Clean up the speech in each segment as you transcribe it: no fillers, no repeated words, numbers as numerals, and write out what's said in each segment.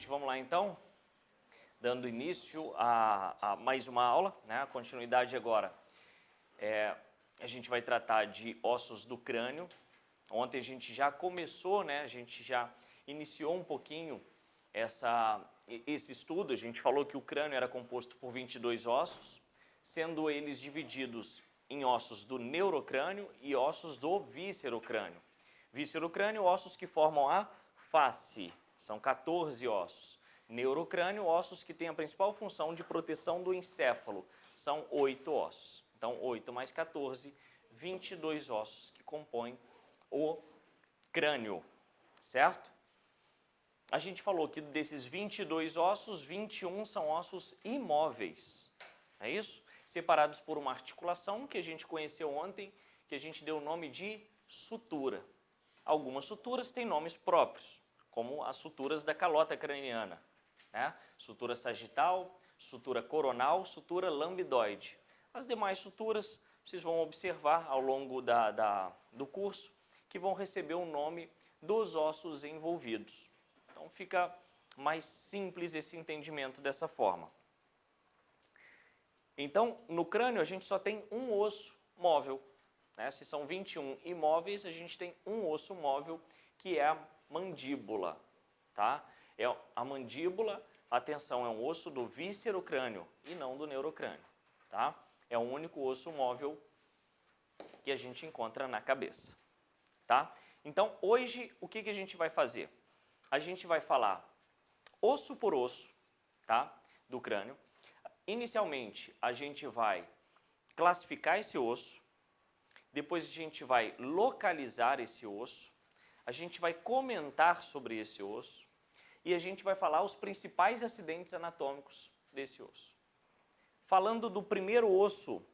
gente, vamos lá então, dando início a mais uma aula, né? A continuidade agora. A gente vai tratar de ossos do crânio. Ontem a gente já começou, né? A gente já iniciou um pouquinho esse estudo. A gente falou que o crânio era composto por 22 ossos, sendo eles divididos em ossos do neurocrânio e ossos do víscerocrânio. Víscerocrânio, ossos que formam a face, são 14 ossos. Neurocrânio, ossos que têm a principal função de proteção do encéfalo, são 8 ossos. Então, 8 mais 14, 22 ossos que compõem o crânio, certo? A gente falou que desses 22 ossos, 21 são ossos imóveis, é isso? Separados por uma articulação que a gente conheceu ontem, que a gente deu o nome de sutura. Algumas suturas têm nomes próprios, como as suturas da calota craniana, né? Sutura sagital, sutura coronal, sutura lambidoide. As demais suturas, vocês vão observar ao longo do curso, que vão receber o nome dos ossos envolvidos. Então fica mais simples esse entendimento dessa forma. Então, no crânio a gente só tem um osso móvel, né? Se são 21 imóveis, a gente tem um osso móvel, que é a mandíbula, tá? A mandíbula, atenção, é um osso do víscerocrânio e não do neurocrânio, tá? É o único osso móvel que a gente encontra na cabeça, tá? Então, hoje, o que a gente vai fazer? A gente vai falar osso por osso, tá? Do crânio. Inicialmente, a gente vai classificar esse osso, depois a gente vai localizar esse osso, a gente vai comentar sobre esse osso e a gente vai falar os principais acidentes anatômicos desse osso. Falando do primeiro osso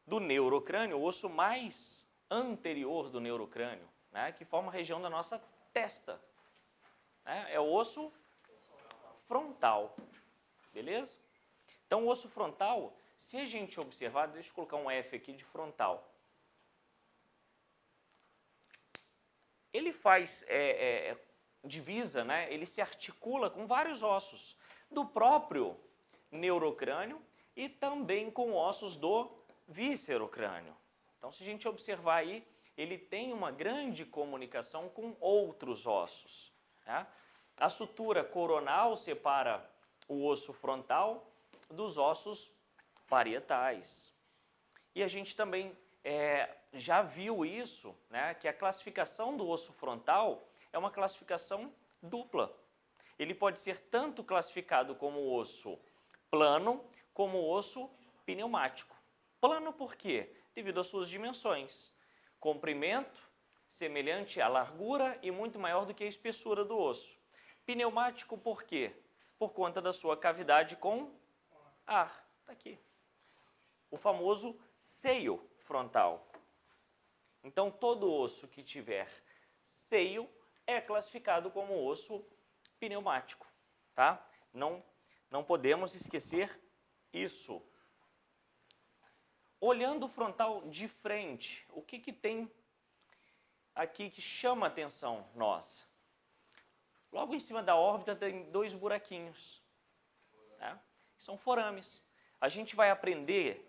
do neurocrânio, o osso mais anterior do neurocrânio, né, que forma a região da nossa testa, né, é o osso frontal, beleza? Então o osso frontal, se a gente observar, deixa eu colocar um F aqui de frontal, ele faz divisa, né, ele se articula com vários ossos do próprio neurocrânio e também com ossos do víscerocrânio. Então, se a gente observar aí, ele tem uma grande comunicação com outros ossos, né? A sutura coronal separa o osso frontal dos ossos parietais. E a gente também já viu isso, né, que a classificação do osso frontal é uma classificação dupla. Ele pode ser tanto classificado como osso plano, como osso pneumático. Plano por quê? Devido às suas dimensões. Comprimento, semelhante à largura e muito maior do que a espessura do osso. Pneumático por quê? Por conta da sua cavidade com ar. Está aqui. O famoso seio frontal. Então, todo osso que tiver seio é classificado como osso pneumático, tá? Não podemos esquecer isso. Olhando o frontal de frente, o que tem aqui que chama a atenção nossa? Logo em cima da órbita tem 2 buraquinhos, né? São forames. A gente vai aprender,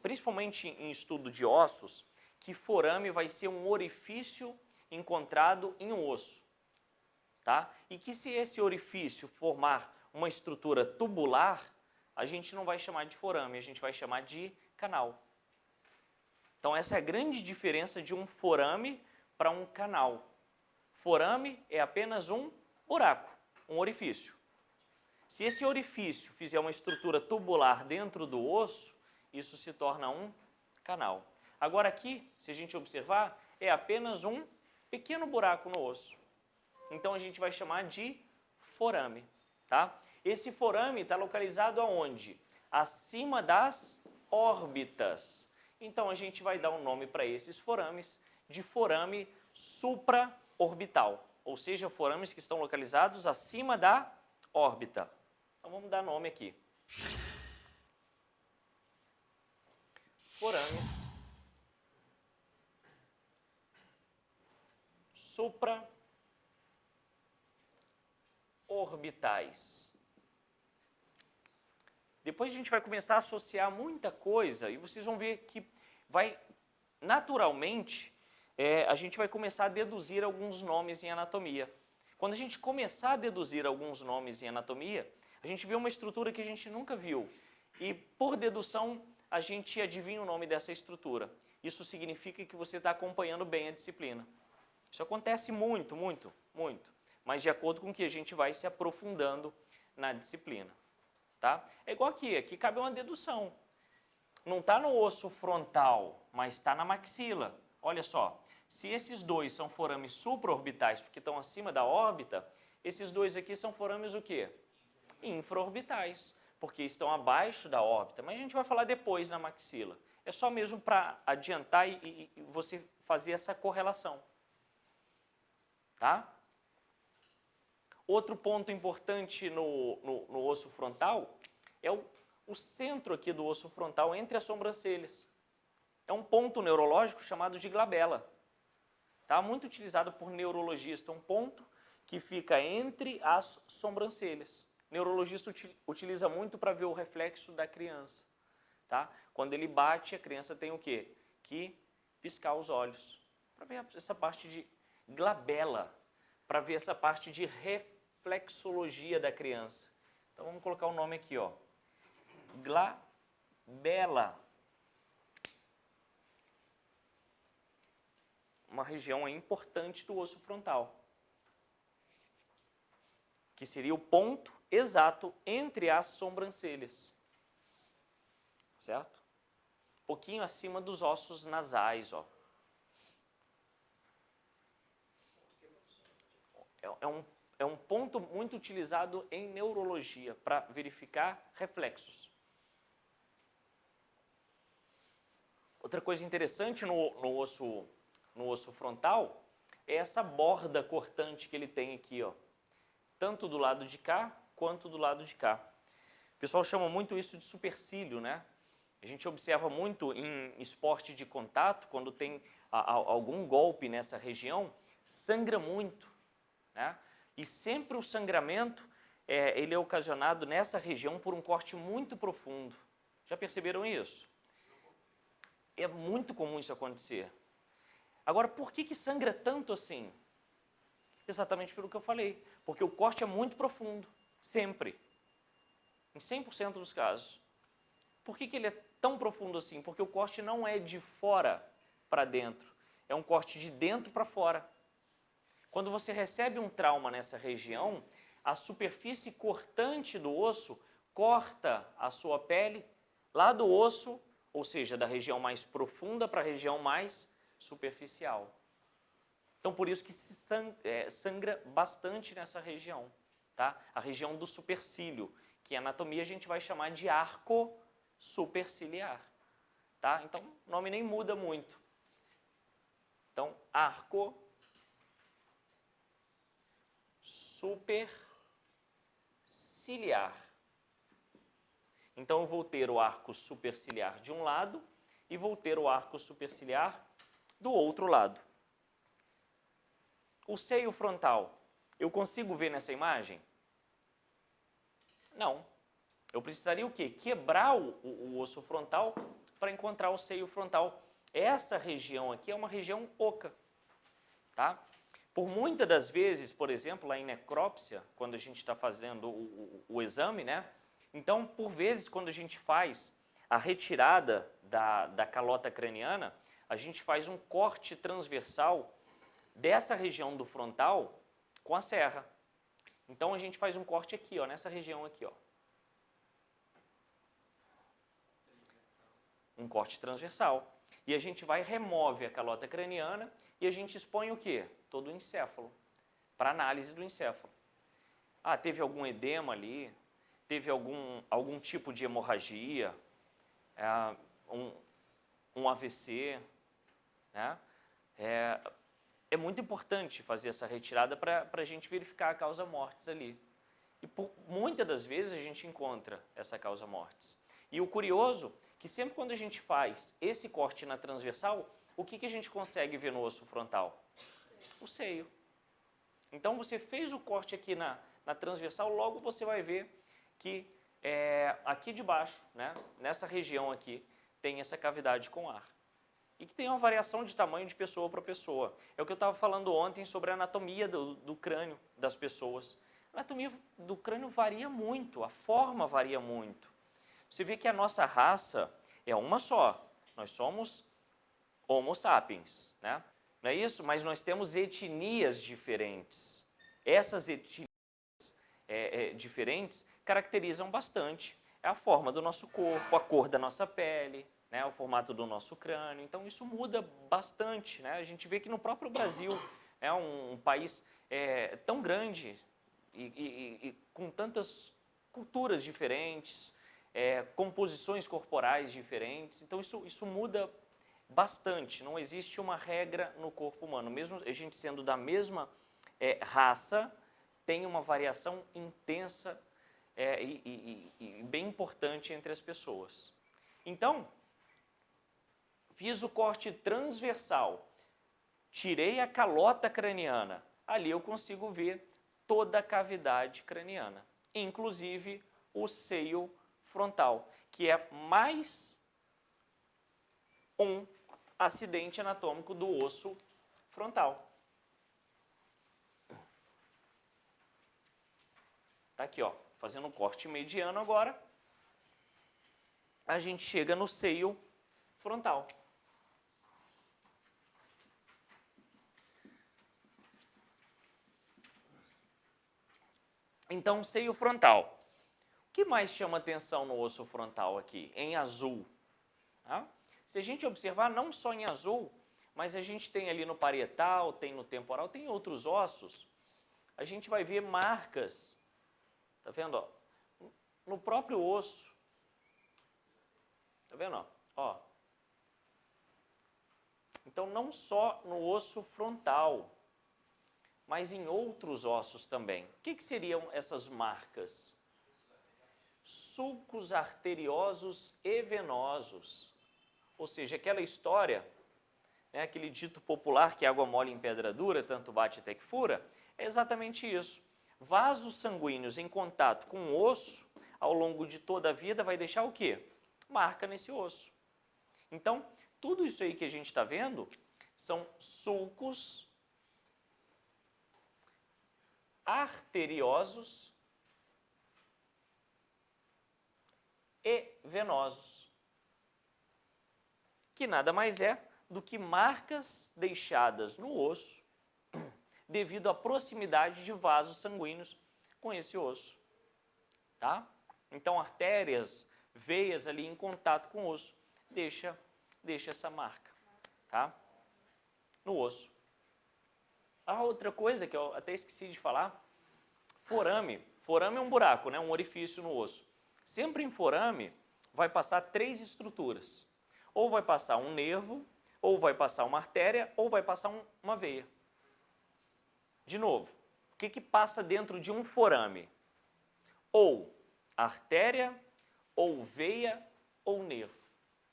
principalmente em estudo de ossos, que forame vai ser um orifício encontrado em um osso, tá? E que se esse orifício formar uma estrutura tubular, a gente não vai chamar de forame, a gente vai chamar de canal. Então essa é a grande diferença de um forame para um canal. Forame é apenas um buraco, um orifício. Se esse orifício fizer uma estrutura tubular dentro do osso, isso se torna um canal. Agora aqui, se a gente observar, é apenas um pequeno buraco no osso. Então a gente vai chamar de forame, tá? Esse forame está localizado aonde? Acima das órbitas. Então a gente vai dar um nome para esses forames de forame supraorbital, ou seja, forames que estão localizados acima da órbita. Então vamos dar nome aqui. Forames supraorbitais. infraorbitais. Depois a gente vai começar a associar muita coisa e vocês vão ver que vai, naturalmente, a gente vai começar a deduzir alguns nomes em anatomia. Quando a gente começar a deduzir alguns nomes em anatomia, a gente vê uma estrutura que a gente nunca viu. E, por dedução, a gente adivinha o nome dessa estrutura. Isso significa que você está acompanhando bem a disciplina. Isso acontece muito, muito, muito. Mas de acordo com que a gente vai se aprofundando na disciplina. Tá? É igual aqui cabe uma dedução. Não está no osso frontal, mas está na maxila. Olha só, se esses dois são forames supraorbitais, porque estão acima da órbita, esses dois aqui são forames o quê? Infraorbitais, porque estão abaixo da órbita. Mas a gente vai falar depois na maxila. É só mesmo para adiantar e você fazer essa correlação. Tá? Outro ponto importante no osso frontal é o centro aqui do osso frontal entre as sobrancelhas. É um ponto neurológico chamado de glabela. Tá? Muito utilizado por neurologista, um ponto que fica entre as sobrancelhas. O neurologista utiliza muito para ver o reflexo da criança. Tá? Quando ele bate, a criança tem o quê? Que piscar os olhos. Para ver essa parte de glabela, para ver essa parte de reflexologia da criança. Então vamos colocar o nome aqui, ó. Glabela. Uma região importante do osso frontal, que seria o ponto exato entre as sobrancelhas, certo? Um pouquinho acima dos ossos nasais, ó. É um ponto muito utilizado em neurologia para verificar reflexos. Outra coisa interessante no osso frontal é essa borda cortante que ele tem aqui, ó. Tanto do lado de cá, quanto do lado de cá. O pessoal chama muito isso de supercílio, né? A gente observa muito em esporte de contato, quando tem algum golpe nessa região, sangra muito, né? E sempre o sangramento, ele é ocasionado nessa região por um corte muito profundo. Já perceberam isso? É muito comum isso acontecer. Agora, por que sangra tanto assim? Exatamente pelo que eu falei. Porque o corte é muito profundo, sempre. Em 100% dos casos. Por que ele é tão profundo assim? Porque o corte não é de fora para dentro. É um corte de dentro para fora. Quando você recebe um trauma nessa região, a superfície cortante do osso corta a sua pele lá do osso, ou seja, da região mais profunda para a região mais superficial. Então, por isso que se sangra bastante nessa região, tá? A região do supercílio, que em anatomia a gente vai chamar de arco superciliar, tá? Então, o nome nem muda muito. Então, arco superciliar. Então, eu vou ter o arco superciliar de um lado e vou ter o arco superciliar do outro lado. O seio frontal, eu consigo ver nessa imagem? Não. Eu precisaria o quê? Quebrar o osso frontal para encontrar o seio frontal. Essa região aqui é uma região oca, tá? Por muitas das vezes, por exemplo, lá em necrópsia, quando a gente está fazendo o exame, né? Então, por vezes, quando a gente faz a retirada da calota craniana, a gente faz um corte transversal dessa região do frontal com a serra. Então, a gente faz um corte aqui, ó, nessa região aqui, ó. Um corte transversal. E a gente remove a calota craniana e a gente expõe o quê? Todo o encéfalo, para análise do encéfalo. Ah, teve algum edema ali, teve algum tipo de hemorragia, um AVC, né? É muito importante fazer essa retirada para a gente verificar a causa mortis ali. E muitas das vezes a gente encontra essa causa mortis. E o curioso que sempre quando a gente faz esse corte na transversal, o que a gente consegue ver no osso frontal? O seio. Então você fez o corte aqui na transversal, logo você vai ver que aqui de baixo, né, nessa região aqui, tem essa cavidade com ar. E que tem uma variação de tamanho de pessoa para pessoa. É o que eu estava falando ontem sobre a anatomia do crânio das pessoas. A anatomia do crânio varia muito, a forma varia muito. Você vê que a nossa raça é uma só. Nós somos Homo sapiens, né? Não é isso? Mas nós temos etnias diferentes. Essas etnias diferentes caracterizam bastante a forma do nosso corpo, a cor da nossa pele, né, o formato do nosso crânio. Então, isso muda bastante, né? A gente vê que no próprio Brasil é um país tão grande e com tantas culturas diferentes, composições corporais diferentes. Então, isso muda bastante. Não existe uma regra no corpo humano. Mesmo a gente sendo da mesma raça, tem uma variação intensa e bem importante entre as pessoas. Então, fiz o corte transversal, tirei a calota craniana, ali eu consigo ver toda a cavidade craniana, inclusive o seio frontal, que é mais um acidente anatômico do osso frontal. Tá aqui, ó, fazendo um corte mediano agora, a gente chega no seio frontal. Então, seio frontal. O que mais chama atenção no osso frontal aqui? Em azul. Tá? Se a gente observar, não só em azul, mas a gente tem ali no parietal, tem no temporal, tem outros ossos, a gente vai ver marcas, tá vendo? Ó? No próprio osso. Tá vendo? Ó. Então, não só no osso frontal, mas em outros ossos também. O que seriam essas marcas? Sulcos arteriosos e venosos. Ou seja, aquela história, né, aquele dito popular que água mole em pedra dura, tanto bate até que fura, é exatamente isso. Vasos sanguíneos em contato com o osso, ao longo de toda a vida, vai deixar o quê? Marca nesse osso. Então, tudo isso aí que a gente está vendo são sulcos arteriosos e venosos, que nada mais é do que marcas deixadas no osso devido à proximidade de vasos sanguíneos com esse osso, tá? Então, artérias, veias ali em contato com o osso, deixa essa marca, tá? No osso. A outra coisa que eu até esqueci de falar, forame. Forame é um buraco, né? Um orifício no osso. Sempre em forame vai passar 3 estruturas. Ou vai passar um nervo, ou vai passar uma artéria, ou vai passar uma veia. De novo, o que passa dentro de um forame? Ou artéria, ou veia, ou nervo.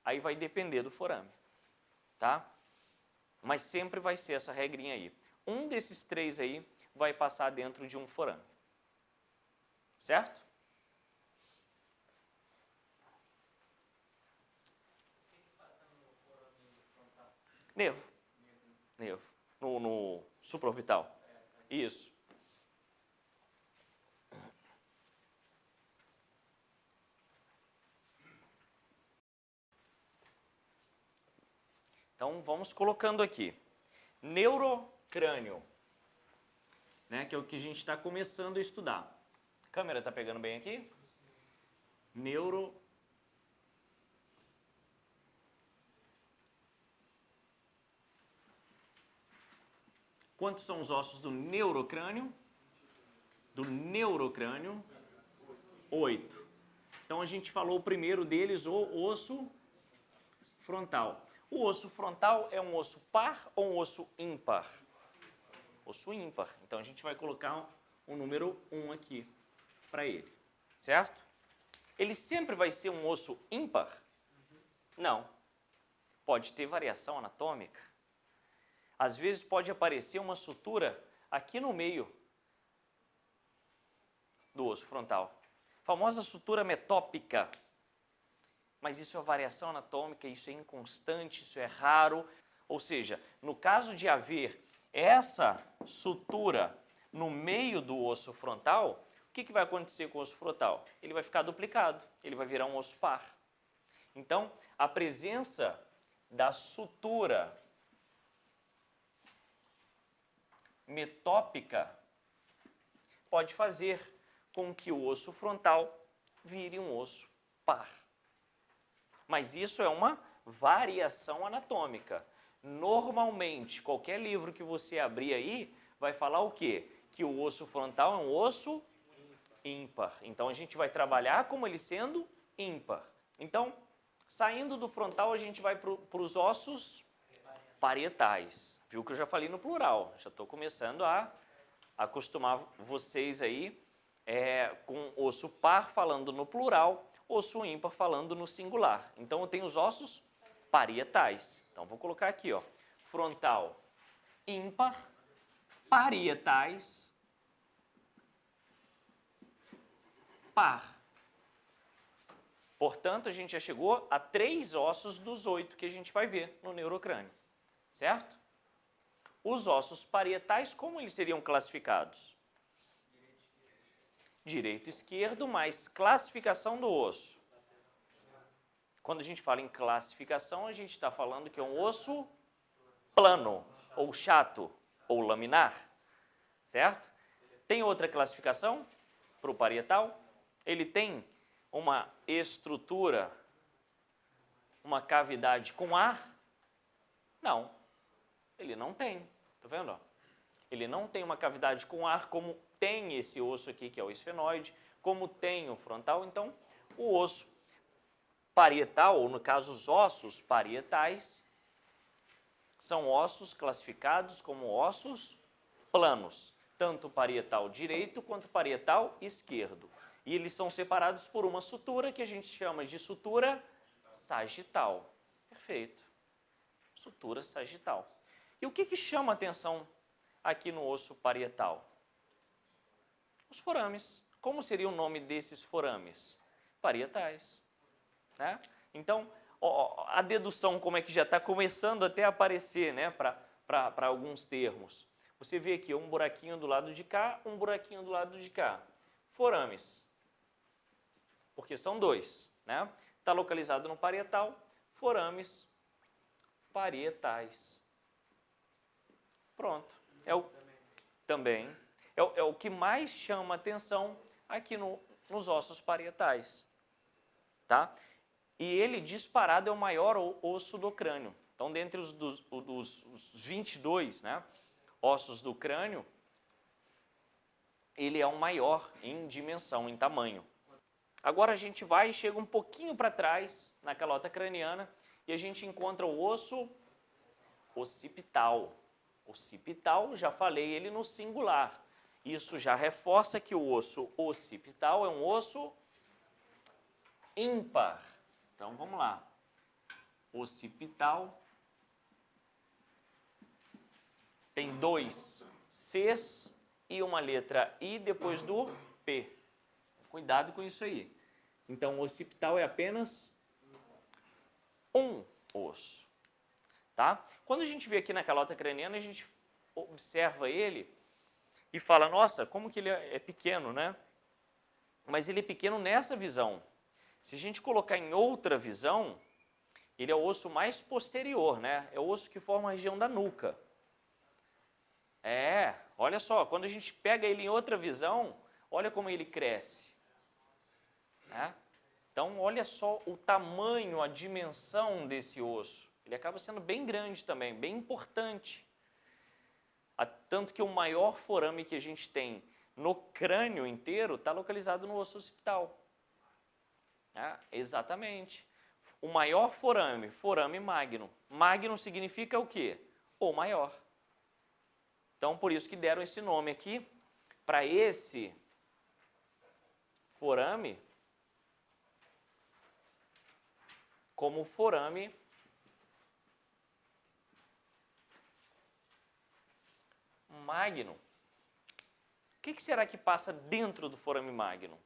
Aí vai depender do forame, tá? Mas sempre vai ser essa regrinha aí. Um desses 3 aí vai passar dentro de um forame. Certo? Nervo. Nervo. No supraorbital. Isso. Então, vamos colocando aqui. Neurocrânio, né, que é o que a gente está começando a estudar. A câmera está pegando bem aqui? Quantos são os ossos do neurocrânio? Do neurocrânio? 8. Então, a gente falou o primeiro deles, o osso frontal. O osso frontal é um osso par ou um osso ímpar? Osso ímpar. Então, a gente vai colocar o número 1 aqui para ele, certo? Ele sempre vai ser um osso ímpar? Não. Pode ter variação anatômica. Às vezes pode aparecer uma sutura aqui no meio. do osso frontal? Famosa sutura metópica. Mas isso é variação anatômica, isso é inconstante, isso é raro. Ou seja, no caso de haver essa sutura no meio do osso frontal, o que vai acontecer com o osso frontal? Ele vai ficar duplicado, ele vai virar um osso par. Então, a presença da sutura metópica pode fazer com que o osso frontal vire um osso par. Mas isso é uma variação anatômica. Normalmente, qualquer livro que você abrir aí, vai falar o quê? Que o osso frontal é um osso ímpar. Então, a gente vai trabalhar como ele sendo ímpar. Então, saindo do frontal, a gente vai para os ossos parietais. Viu que eu já falei no plural. Já estou começando a acostumar vocês aí com osso par falando no plural, osso ímpar falando no singular. Então, eu tenho os ossos parietais. Então, vou colocar aqui, ó, frontal ímpar, parietais, par. Portanto, a gente já chegou a 3 ossos dos 8 que a gente vai ver no neurocrânio, certo? Os ossos parietais, como eles seriam classificados? Direito e esquerdo, mais classificação do osso. Quando a gente fala em classificação, a gente está falando que é um osso plano, ou chato, ou laminar, certo? Tem outra classificação para o parietal? Ele tem uma estrutura, uma cavidade com ar? Não, ele não tem. Tá vendo? Ele não tem uma cavidade com ar como tem esse osso aqui, que é o esfenoide, como tem o frontal. Então, o osso parietal, ou no caso os ossos parietais, são ossos classificados como ossos planos, tanto parietal direito quanto parietal esquerdo. E eles são separados por uma sutura que a gente chama de sutura sagital. Perfeito. Sutura sagital. E o que chama atenção aqui no osso parietal? Os forames. Como seria o nome desses forames? Parietais. Né? Então, a dedução como é que já está começando até a aparecer, né, para alguns termos. Você vê aqui um buraquinho do lado de cá, um buraquinho do lado de cá. Forames. Porque são 2. Né? Está localizado no parietal, forames parietais. Pronto. Também. É o que mais chama atenção aqui nos ossos parietais. Tá? E ele, disparado, é o maior osso do crânio. Então, dentre os 22, né, ossos do crânio, ele é o maior em dimensão, em tamanho. Agora a gente vai e chega um pouquinho para trás, na calota craniana, e a gente encontra o osso occipital. Occipital, já falei ele no singular. Isso já reforça que o osso occipital é um osso ímpar. Então, vamos lá. Occipital tem 2 Cs e uma letra I depois do P. Cuidado com isso aí. Então, o occipital é apenas um osso. Tá? Quando a gente vê aqui na calota craniana, a gente observa ele e fala, nossa, como que ele é pequeno, né? Mas ele é pequeno nessa visão. Se a gente colocar em outra visão, ele é o osso mais posterior, né? É o osso que forma a região da nuca. Olha só, quando a gente pega ele em outra visão, olha como ele cresce. Né? Então, olha só o tamanho, a dimensão desse osso. Ele acaba sendo bem grande também, bem importante. Tanto que o maior forame que a gente tem no crânio inteiro está localizado no osso occipital. Exatamente. O maior forame, forame magno. Magno significa o quê? O maior. Então, por isso que deram esse nome aqui para esse forame como forame magno. que será que passa dentro do foramen magnum?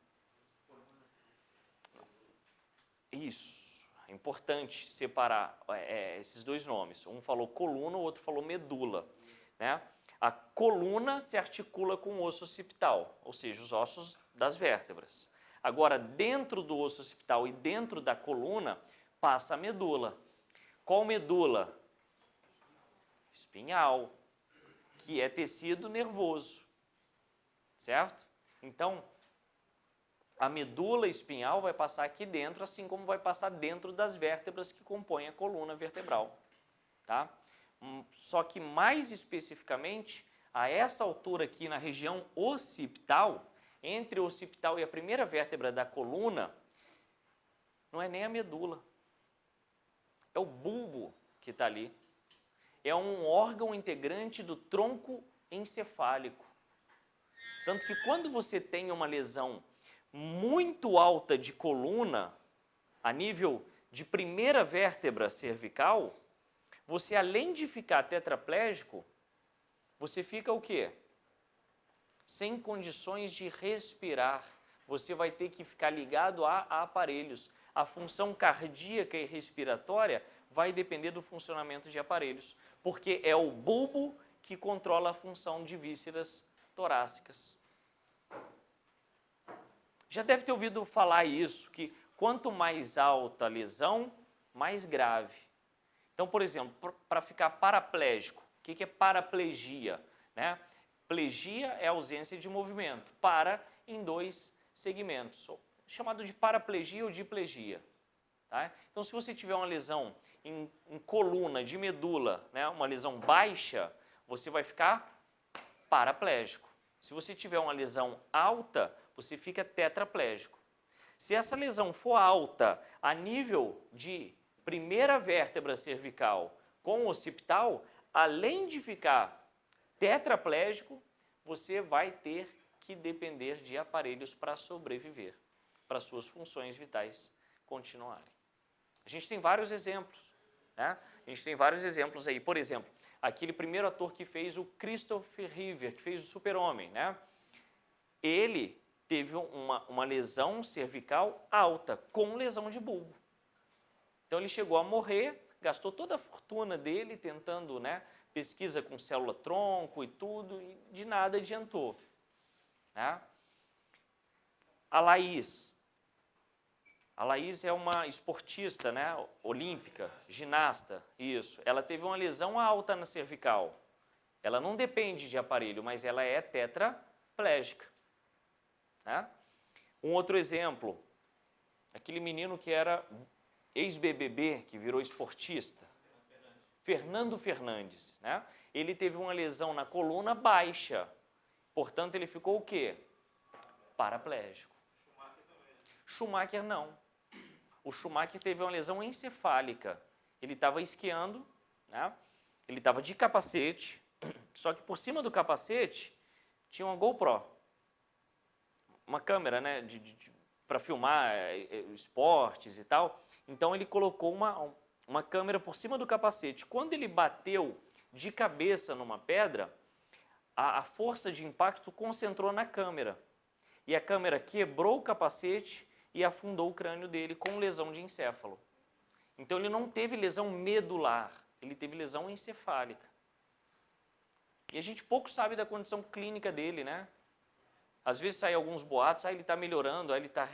Isso. É importante separar esses dois nomes. Um falou coluna, o outro falou medula, né? A coluna se articula com o osso occipital, ou seja, os ossos das vértebras. Agora, dentro do osso occipital e dentro da coluna, passa a medula. Qual medula? Espinhal, que é tecido nervoso, certo? Então, a medula espinhal vai passar aqui dentro, assim como vai passar dentro das vértebras que compõem a coluna vertebral, tá? Só que mais especificamente, a essa altura aqui na região occipital, entre o occipital e a primeira vértebra da coluna, não é nem a medula, é o bulbo que está ali. É um órgão integrante do tronco encefálico. Tanto que quando você tem uma lesão muito alta de coluna, a nível de primeira vértebra cervical, você além de ficar tetraplégico, você fica o quê? Sem condições de respirar. Você vai ter que ficar ligado a aparelhos. A função cardíaca e respiratória vai depender do funcionamento de aparelhos, porque é o bulbo que controla a função de vísceras torácicas. Já deve ter ouvido falar isso, que quanto mais alta a lesão, mais grave. Então, por exemplo, para ficar paraplégico, o que é paraplegia? Né? Plegia é ausência de movimento, para em dois segmentos, chamado de paraplegia ou diplegia. Tá? Então, se você tiver uma lesão em coluna, de medula, né, uma lesão baixa, você vai ficar paraplégico. Se você tiver uma lesão alta, você fica tetraplégico. Se essa lesão for alta a nível de primeira vértebra cervical com occipital, além de ficar tetraplégico, você vai ter que depender de aparelhos para sobreviver, para suas funções vitais continuarem. A gente tem vários exemplos, né? A gente tem vários exemplos aí. Por exemplo, aquele primeiro ator que fez o Christopher Reeve, que fez o Super-Homem, né? Ele teve uma lesão cervical alta, com lesão de bulbo. Então ele chegou a morrer, gastou toda a fortuna dele tentando, né, pesquisa com célula-tronco e tudo, e de nada adiantou. Né? A Laís é uma esportista, né, olímpica, ginasta, isso. Ela teve uma lesão alta na cervical. Ela não depende de aparelho, mas ela é tetraplégica. Né? Um outro exemplo, aquele menino que era ex-BBB, que virou esportista, Fernando Fernandes, né? Ele teve uma lesão na coluna baixa, portanto ele ficou o quê? Paraplégico. Schumacher não. O Schumacher teve uma lesão encefálica. Ele estava esquiando, né? Ele estava de capacete, só que por cima do capacete tinha uma GoPro, uma câmera, né, para filmar esportes e tal. Então ele colocou uma câmera por cima do capacete. Quando ele bateu de cabeça numa pedra, a força de impacto concentrou na câmera. E a câmera quebrou o capacete e afundou o crânio dele com lesão de encéfalo. Então ele não teve lesão medular, ele teve lesão encefálica. E a gente pouco sabe da condição clínica dele, né? Às vezes saem alguns boatos, ele está melhorando, ele está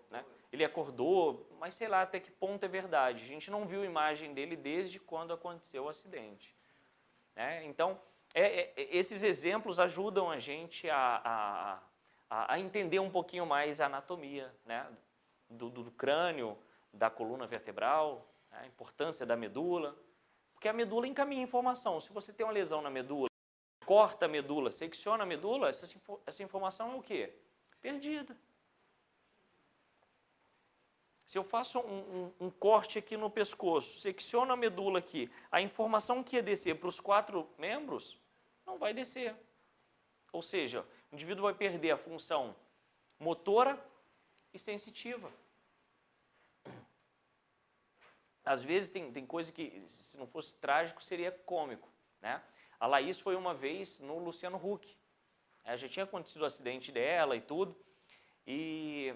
né? Ele acordou, mas sei lá até que ponto é verdade. A gente não viu a imagem dele desde quando aconteceu o acidente. Né? Então, esses exemplos ajudam a gente a entender um pouquinho mais a anatomia, né? do crânio, da coluna vertebral, né? A importância da medula. Porque a medula encaminha informação. Se você tem uma lesão na medula, corta a medula, secciona a medula, essa informação é o quê? Perdida. Se eu faço um corte aqui no pescoço, secciono a medula aqui, a informação que ia descer para os 4 membros não vai descer. Ou seja, o indivíduo vai perder a função motora e sensitiva. Às vezes tem coisa que, se não fosse trágico, seria cômico. Né? A Laís foi uma vez no Luciano Huck. Já tinha acontecido o acidente dela e tudo, e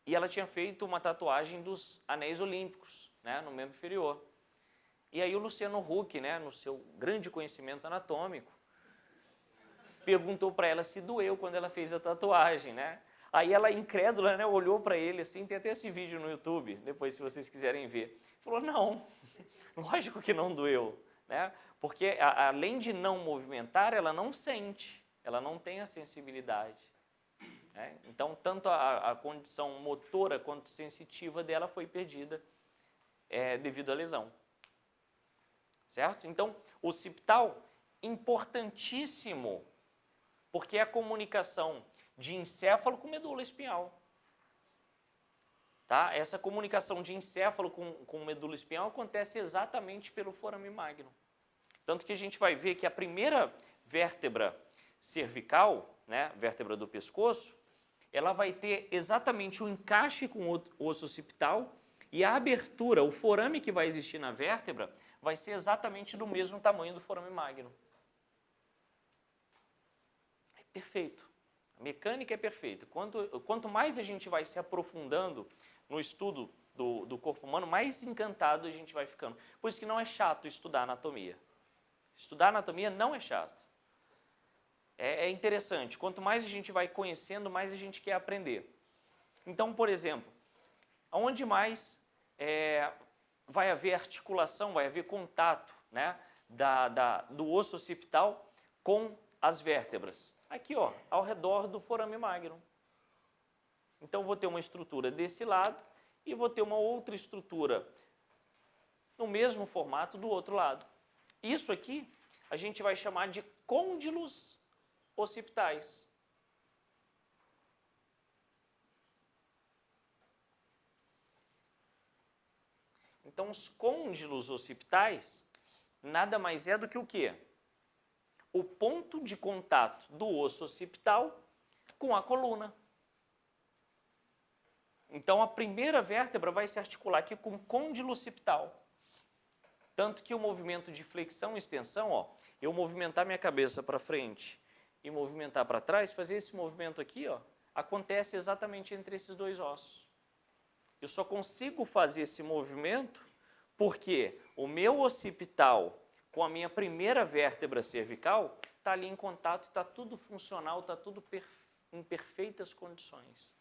ela tinha feito uma tatuagem dos anéis olímpicos, né, no membro inferior. E aí o Luciano Huck, né, no seu grande conhecimento anatômico, perguntou para ela se doeu quando ela fez a tatuagem, né? Aí ela, incrédula, né, olhou para ele assim, tem até esse vídeo no YouTube, depois se vocês quiserem ver. Falou, não, lógico que não doeu, né? Porque além de não movimentar, ela não sente, ela não tem a sensibilidade. Né? Então, tanto a condição motora quanto sensitiva dela foi perdida devido à lesão. Certo? Então, o occipital, importantíssimo, porque é a comunicação de encéfalo com medula espinhal. Tá? Essa comunicação de encéfalo com medula espinhal acontece exatamente pelo forame magno. Tanto que a gente vai ver que a primeira vértebra cervical, né, vértebra do pescoço, ela vai ter exatamente o encaixe com o osso occipital e a abertura, o forame que vai existir na vértebra, vai ser exatamente do mesmo tamanho do forame magno. É perfeito. A mecânica é perfeita. Quanto mais a gente vai se aprofundando no estudo do corpo humano, mais encantado a gente vai ficando. Por isso que não é chato estudar anatomia. Estudar anatomia não é chato. É interessante. Quanto mais a gente vai conhecendo, mais a gente quer aprender. Então, por exemplo, onde mais vai haver articulação, vai haver contato, né, do osso occipital com as vértebras? Aqui, ó, ao redor do forame magno. Então, vou ter uma estrutura desse lado e vou ter uma outra estrutura no mesmo formato do outro lado. Isso aqui a gente vai chamar de côndilos occipitais. Então, os côndilos occipitais nada mais é do que o quê? O ponto de contato do osso occipital com a coluna. Então, a primeira vértebra vai se articular aqui com o côndilo occipital. Tanto que o movimento de flexão e extensão, ó, eu movimentar minha cabeça para frente e movimentar para trás, fazer esse movimento aqui, ó, acontece exatamente entre esses dois ossos. Eu só consigo fazer esse movimento porque o meu occipital com a minha primeira vértebra cervical está ali em contato, está tudo funcional, está tudo em perfeitas condições.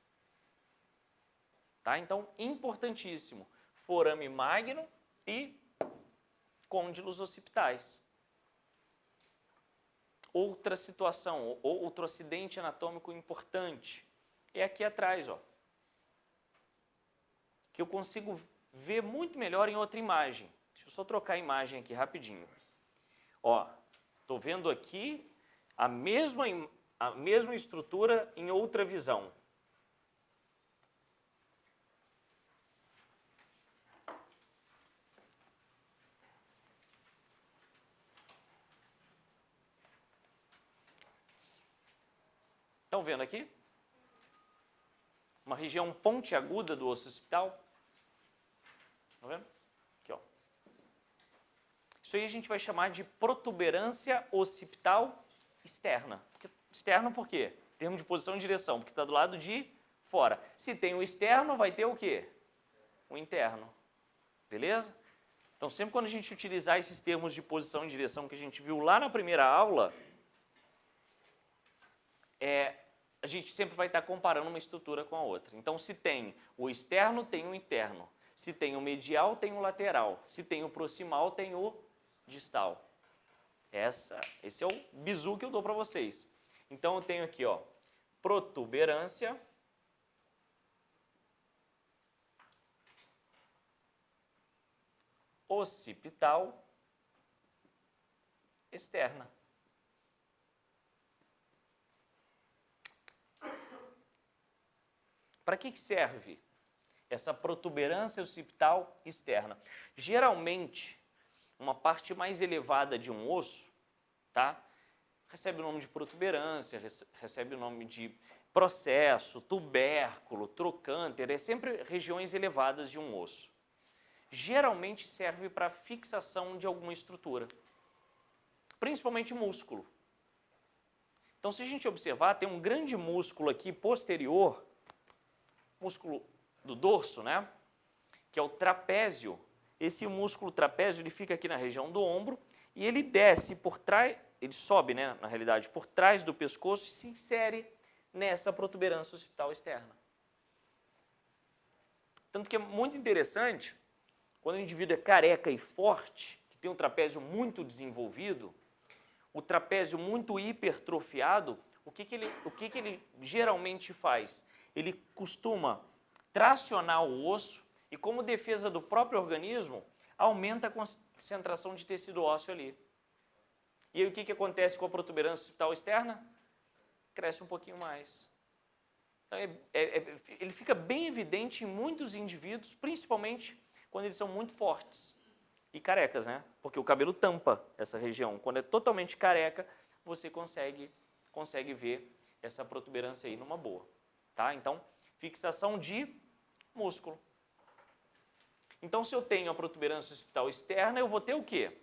Tá? Então, importantíssimo, forame magno e côndilos occipitais. Outra situação, outro acidente anatômico importante, é aqui atrás, ó, que eu consigo ver muito melhor em outra imagem. Deixa eu só trocar a imagem aqui rapidinho. Ó, estou vendo aqui a mesma estrutura em outra visão. Estão vendo aqui? Uma região pontiaguda do osso occipital. Estão vendo? Aqui, ó. Isso aí a gente vai chamar de protuberância occipital externa. Externo por quê? Termo de posição e direção, porque está do lado de fora. Se tem o externo, vai ter o quê? O interno. Beleza? Então, sempre quando a gente utilizar esses termos de posição e direção que a gente viu lá na primeira aula, a gente sempre vai estar comparando uma estrutura com a outra. Então, se tem o externo, tem o interno. Se tem o medial, tem o lateral. Se tem o proximal, tem o distal. Esse é o bizu que eu dou para vocês. Então, eu tenho aqui, ó, protuberância, occipital, externa. Para que serve essa protuberância occipital externa? Geralmente, uma parte mais elevada de um osso, tá? Recebe o nome de protuberância, recebe o nome de processo, tubérculo, trocânter, é sempre regiões elevadas de um osso. Geralmente serve para fixação de alguma estrutura, principalmente músculo. Então, se a gente observar, tem um grande músculo aqui posterior, músculo do dorso, né? Que é o trapézio. Esse músculo trapézio, ele fica aqui na região do ombro e ele desce por trás, ele sobe, né, na realidade, por trás do pescoço e se insere nessa protuberância occipital externa. Tanto que é muito interessante, quando o indivíduo é careca e forte, que tem um trapézio muito desenvolvido, o trapézio muito hipertrofiado, o que ele geralmente faz? Ele costuma tracionar o osso e, como defesa do próprio organismo, aumenta a concentração de tecido ósseo ali. E aí o que acontece com a protuberância occipital externa? Cresce um pouquinho mais. Então, ele fica bem evidente em muitos indivíduos, principalmente quando eles são muito fortes e carecas, né? Porque o cabelo tampa essa região. Quando é totalmente careca, você consegue ver essa protuberância aí numa boa, tá? Então, fixação de músculo. Então, se eu tenho a protuberância occipital externa, eu vou ter o quê?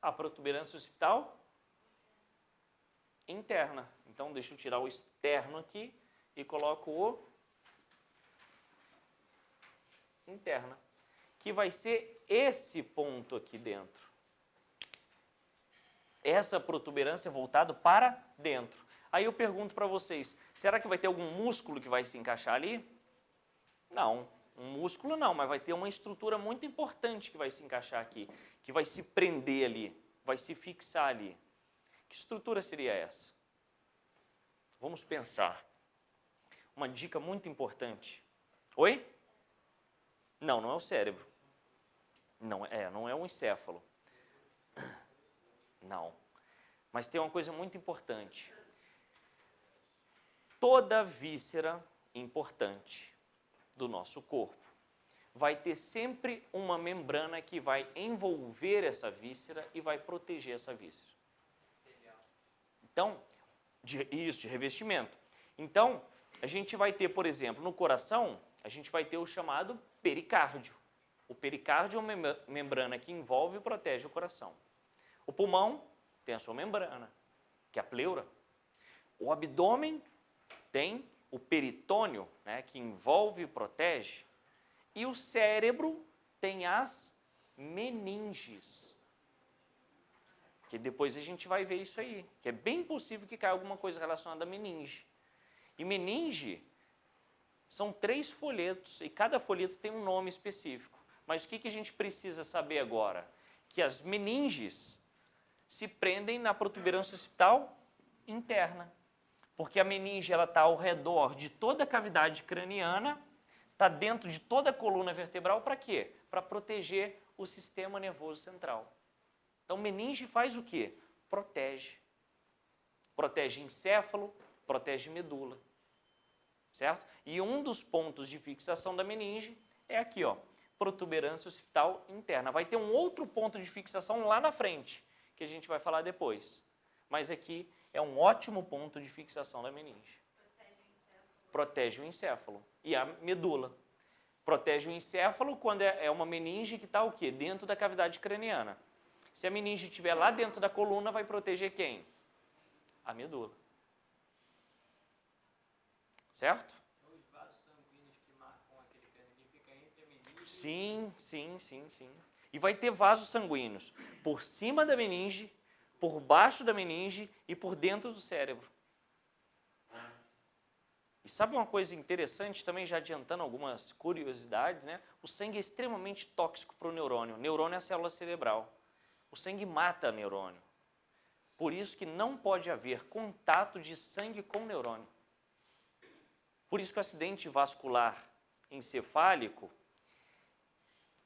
A protuberância occipital interna. Então, deixa eu tirar o externo aqui e coloco o interna, que vai ser esse ponto aqui dentro. Essa protuberância voltada para dentro. Aí eu pergunto para vocês, será que vai ter algum músculo que vai se encaixar ali? Não, um músculo não, mas vai ter uma estrutura muito importante que vai se encaixar aqui, que vai se prender ali, vai se fixar ali. Que estrutura seria essa? Vamos pensar. Uma dica muito importante. Oi? Não, não é o cérebro. Não é o encéfalo. Não. Mas tem uma coisa muito importante. Toda víscera importante do nosso corpo vai ter sempre uma membrana que vai envolver essa víscera e vai proteger essa víscera. Então, de revestimento. Então, a gente vai ter, por exemplo, no coração, a gente vai ter o chamado pericárdio. O pericárdio é uma membrana que envolve e protege o coração. O pulmão tem a sua membrana, que é a pleura. O abdômen tem o peritônio, né, que envolve e protege. E o cérebro tem as meninges. Que depois a gente vai ver isso aí. Que é bem possível que caia alguma coisa relacionada à meninge. E meninge são 3 folhetos e cada folheto tem um nome específico. Mas o que a gente precisa saber agora? Que as meninges se prendem na protuberância occipital interna. Porque a meninge está ao redor de toda a cavidade craniana, está dentro de toda a coluna vertebral, para quê? Para proteger o sistema nervoso central. Então, meninge faz o quê? Protege. Protege encéfalo, protege medula. Certo? E um dos pontos de fixação da meninge é aqui, ó, protuberância occipital interna. Vai ter um outro ponto de fixação lá na frente, que a gente vai falar depois. Mas aqui é um ótimo ponto de fixação da meninge. Protege o encéfalo. E a medula. Protege o encéfalo quando é uma meninge que está o quê? Dentro da cavidade craniana. Se a meninge estiver lá dentro da coluna, vai proteger quem? A medula. Certo? Os vasos sanguíneos que marcam aquele crânio ficam entre a meninge. Sim. E vai ter vasos sanguíneos por cima da meninge, por baixo da meninge e por dentro do cérebro. E sabe uma coisa interessante, também já adiantando algumas curiosidades, né? O sangue é extremamente tóxico para o neurônio. O neurônio é a célula cerebral. O sangue mata o neurônio. Por isso que não pode haver contato de sangue com o neurônio. Por isso que o acidente vascular encefálico,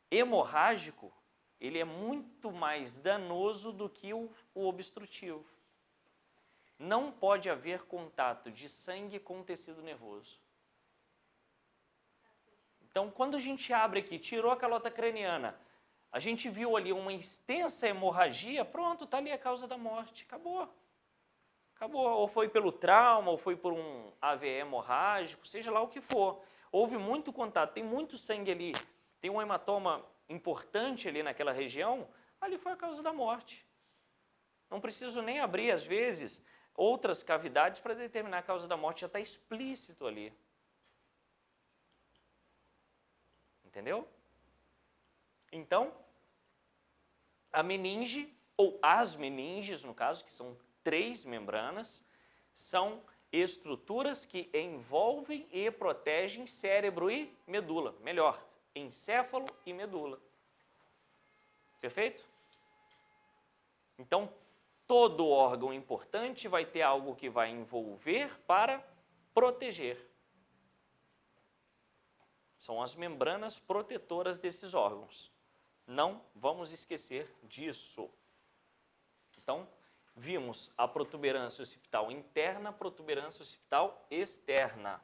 hemorrágico, ele é muito mais danoso do que o obstrutivo. Não pode haver contato de sangue com o tecido nervoso. Então, quando a gente abre aqui, tirou a calota craniana, a gente viu ali uma extensa hemorragia, pronto, está ali a causa da morte, acabou. Acabou, ou foi pelo trauma, ou foi por um AVE hemorrágico, seja lá o que for. Houve muito contato, tem muito sangue ali, tem um hematoma importante ali naquela região, ali foi a causa da morte. Não preciso nem abrir, às vezes, outras cavidades para determinar a causa da morte, já está explícito ali. Entendeu? Então, a meninge, ou as meninges, no caso, que são 3 membranas, são estruturas que envolvem e protegem cérebro e medula. Melhor, encéfalo e medula. Perfeito? Então, todo órgão importante vai ter algo que vai envolver para proteger. São as membranas protetoras desses órgãos. Não vamos esquecer disso. Então, vimos a protuberância occipital interna, a protuberância occipital externa.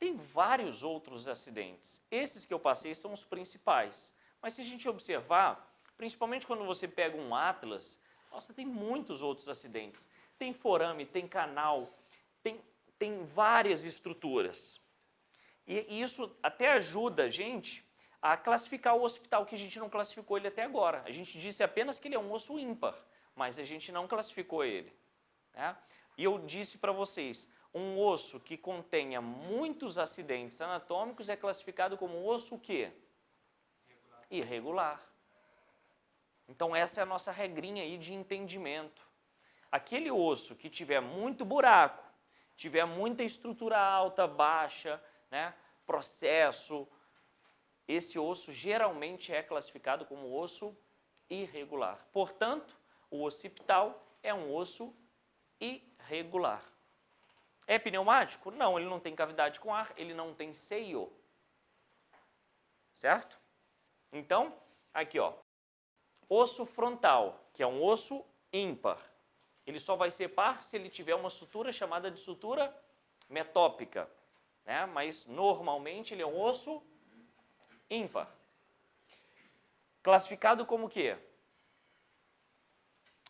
Tem vários outros acidentes. Esses que eu passei são os principais. Mas se a gente observar, principalmente quando você pega um atlas, nossa, tem muitos outros acidentes. Tem forame, tem canal, tem várias estruturas. E isso até ajuda a gente a classificar o hospital, que a gente não classificou ele até agora. A gente disse apenas que ele é um osso ímpar, mas a gente não classificou ele. Né? E eu disse para vocês, um osso que contenha muitos acidentes anatômicos é classificado como um osso o quê? Irregular. Então essa é a nossa regrinha aí de entendimento. Aquele osso que tiver muito buraco, tiver muita estrutura alta, baixa, né, processo, esse osso geralmente é classificado como osso irregular. Portanto, o occipital é um osso irregular. É pneumático? Não, ele não tem cavidade com ar, ele não tem seio. Certo? Então, aqui ó, osso frontal, que é um osso ímpar. Ele só vai ser par se ele tiver uma sutura chamada de sutura metópica, né? Mas normalmente ele é um osso ímpar. Classificado como o quê?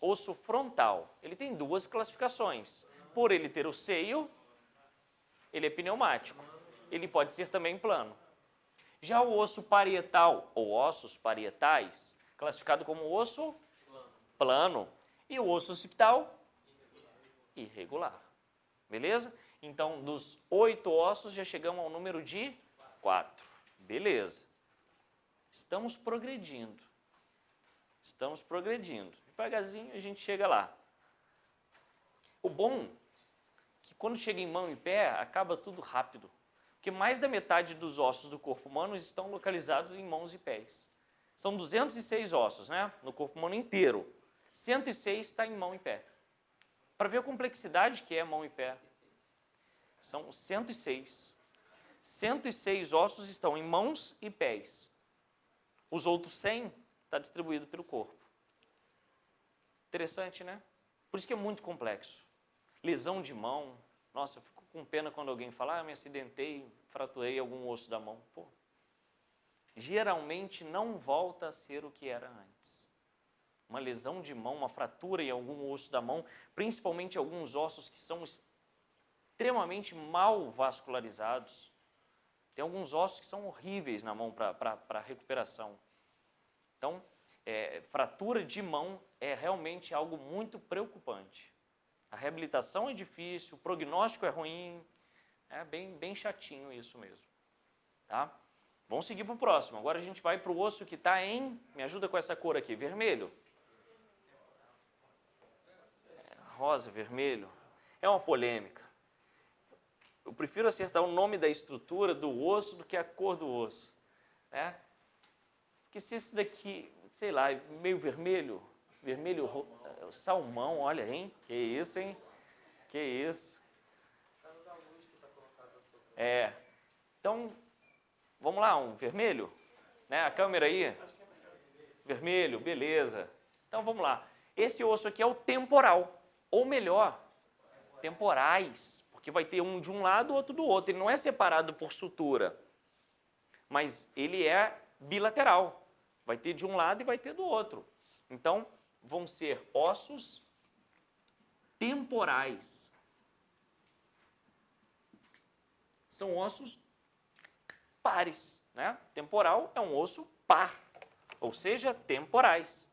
Osso frontal. Ele tem 2 classificações. Por ele ter o seio, ele é pneumático. Ele pode ser também plano. Já o osso parietal, ou ossos parietais, classificado como osso plano. E o osso occipital, irregular. Beleza? Então, dos 8 ossos, já chegamos ao número de 4. Beleza. Estamos progredindo. Estamos progredindo. Devagarzinho a gente chega lá. O bom é que quando chega em mão e pé, acaba tudo rápido. Porque mais da metade dos ossos do corpo humano estão localizados em mãos e pés. São 206 ossos, né? No corpo humano inteiro. 106 está em mão e pé. Para ver a complexidade que é mão e pé. São 106. 106 ossos estão em mãos e pés. Os outros 100 está distribuído pelo corpo. Interessante, né? Por isso que é muito complexo. Lesão de mão. Nossa, eu fico com pena quando alguém fala, me acidentei, fraturei algum osso da mão. Pô, geralmente não volta a ser o que era antes. Uma lesão de mão, uma fratura em algum osso da mão, principalmente alguns ossos que são extremamente mal vascularizados. Tem alguns ossos que são horríveis na mão para recuperação. Então, fratura de mão é realmente algo muito preocupante. A reabilitação é difícil, o prognóstico é ruim, é bem chatinho isso mesmo. Tá? Vamos seguir para o próximo. Agora a gente vai para o osso que está em, me ajuda com essa cor aqui, vermelho. Rosa, vermelho. É uma polêmica. Eu prefiro acertar o nome da estrutura do osso do que a cor do osso. Né? Porque se esse daqui, sei lá, meio vermelho, salmão, olha, hein? Que isso, hein? Que isso. Então, vamos lá, um vermelho? Né? A câmera aí? Vermelho, beleza. Então, vamos lá. Esse osso aqui é o temporal. Ou melhor, temporais. Porque vai ter um de um lado, outro do outro. Ele não é separado por sutura. Mas ele é bilateral. Vai ter de um lado e vai ter do outro. Então, vão ser ossos temporais. são ossos pares, né? Temporal é um osso par, ou seja, temporais.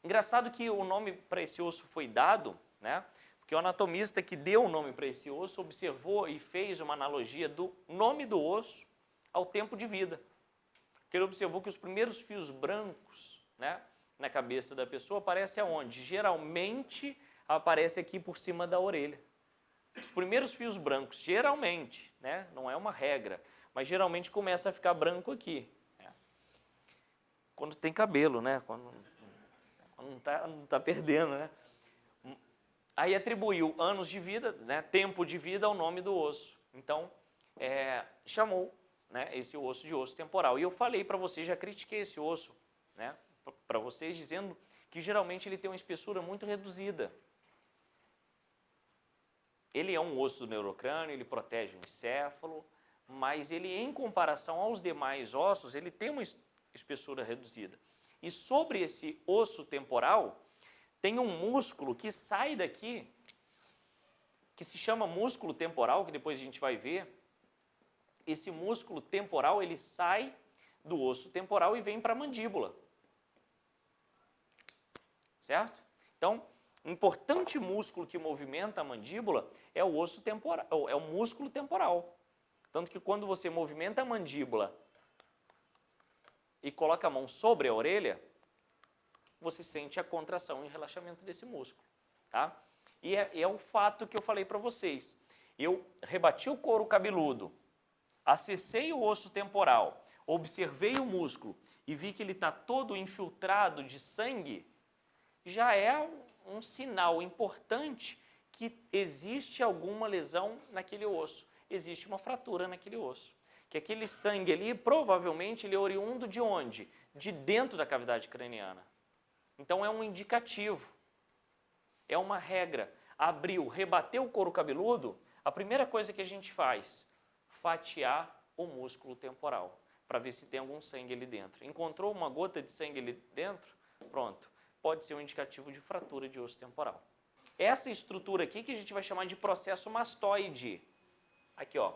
Engraçado que o nome para esse osso foi dado, né? Porque o anatomista que deu o nome para esse osso observou e fez uma analogia do nome do osso ao tempo de vida. Porque ele observou que os primeiros fios brancos, né, na cabeça da pessoa aparecem aonde? Geralmente aparece aqui por cima da orelha. Os primeiros fios brancos, geralmente, né, não é uma regra, mas geralmente começa a ficar branco aqui. Né? Quando tem cabelo, né? Quando não tá perdendo, né? Aí atribuiu anos de vida, né, tempo de vida ao nome do osso. Então, chamou, né, esse osso de osso temporal. E eu falei para vocês, já critiquei esse osso, né, para vocês, dizendo que geralmente ele tem uma espessura muito reduzida. Ele é um osso do neurocrânio, ele protege o encéfalo, mas ele, em comparação aos demais ossos, ele tem uma espessura reduzida. E sobre esse osso temporal, tem um músculo que sai daqui, que se chama músculo temporal, que depois a gente vai ver. Esse músculo temporal, ele sai do osso temporal e vem para a mandíbula. Certo? Então, um importante músculo que movimenta a mandíbula é o osso temporal, é o músculo temporal. Tanto que quando você movimenta a mandíbula e coloca a mão sobre a orelha, você sente a contração e relaxamento desse músculo, tá? E é o fato que eu falei para vocês. Eu rebati o couro cabeludo, acessei o osso temporal, observei o músculo e vi que ele está todo infiltrado de sangue, já é um sinal importante que existe alguma lesão naquele osso, existe uma fratura naquele osso. Que aquele sangue ali, provavelmente, ele é oriundo de onde? De dentro da cavidade craniana. Então é um indicativo, é uma regra. Abriu, rebateu o couro cabeludo, a primeira coisa que a gente faz, fatiar o músculo temporal, para ver se tem algum sangue ali dentro. Encontrou uma gota de sangue ali dentro? Pronto, pode ser um indicativo de fratura de osso temporal. Essa estrutura aqui que a gente vai chamar de processo mastoide. Aqui, ó,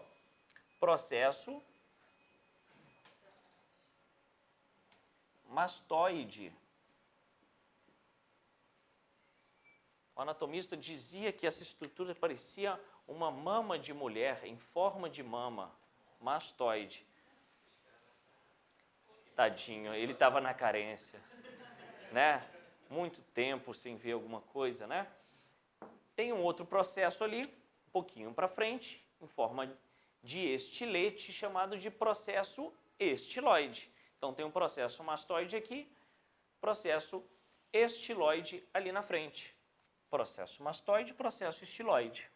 processo mastoide. O anatomista dizia que essa estrutura parecia uma mama de mulher, em forma de mama, mastoide. Tadinho, ele estava na carência, né? Muito tempo sem ver alguma coisa, né? Tem um outro processo ali, um pouquinho para frente, em forma de estilete, chamado de processo estiloide. Então tem um processo mastoide aqui, processo estiloide ali na frente. Processo mastoide, processo estiloide.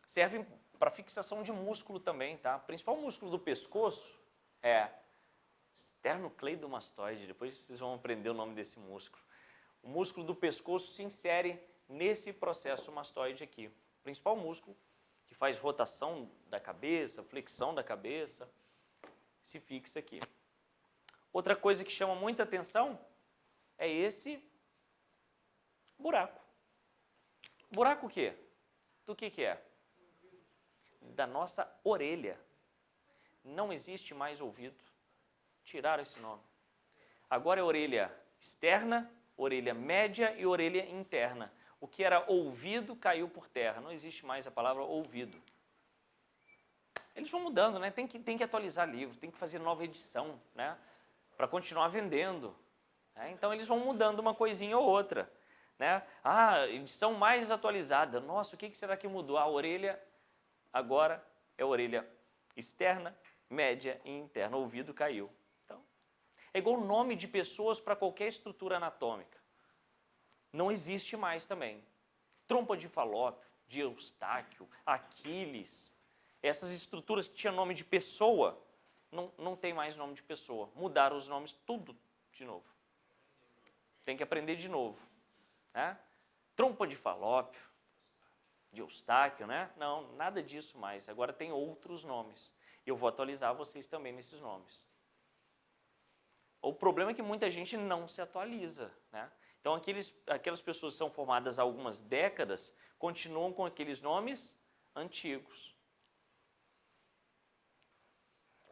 Serve para fixação de músculo também, tá? O principal músculo do pescoço é esternocleidomastoide. Depois vocês vão aprender o nome desse músculo. O músculo do pescoço se insere nesse processo mastoide aqui. O principal músculo que faz rotação da cabeça, flexão da cabeça, se fixa aqui. Outra coisa que chama muita atenção é esse buraco. Buraco o quê? Do que é? Da nossa orelha. Não existe mais ouvido. Tiraram esse nome. Agora é orelha externa, orelha média e orelha interna. O que era ouvido caiu por terra. Não existe mais a palavra ouvido. Eles vão mudando, né? Tem que atualizar livro, tem que fazer nova edição, né? Para continuar vendendo. Né? Então eles vão mudando uma coisinha ou outra. Né? Ah, edição mais atualizada. Nossa, o que será que mudou? A orelha agora é orelha externa, média e interna. O ouvido caiu. Então, é igual o nome de pessoas para qualquer estrutura anatômica. Não existe mais também. Trompa de Falópio, de Eustáquio, Aquiles. Essas estruturas que tinham nome de pessoa, não tem mais nome de pessoa. Mudaram os nomes tudo de novo. Tem que aprender de novo. Né? Trompa de Falópio, de Eustáquio, né? Não, nada disso mais. Agora tem outros nomes. Eu vou atualizar vocês também nesses nomes. O problema é que muita gente não se atualiza. Né? Então, aquelas pessoas que são formadas há algumas décadas continuam com aqueles nomes antigos.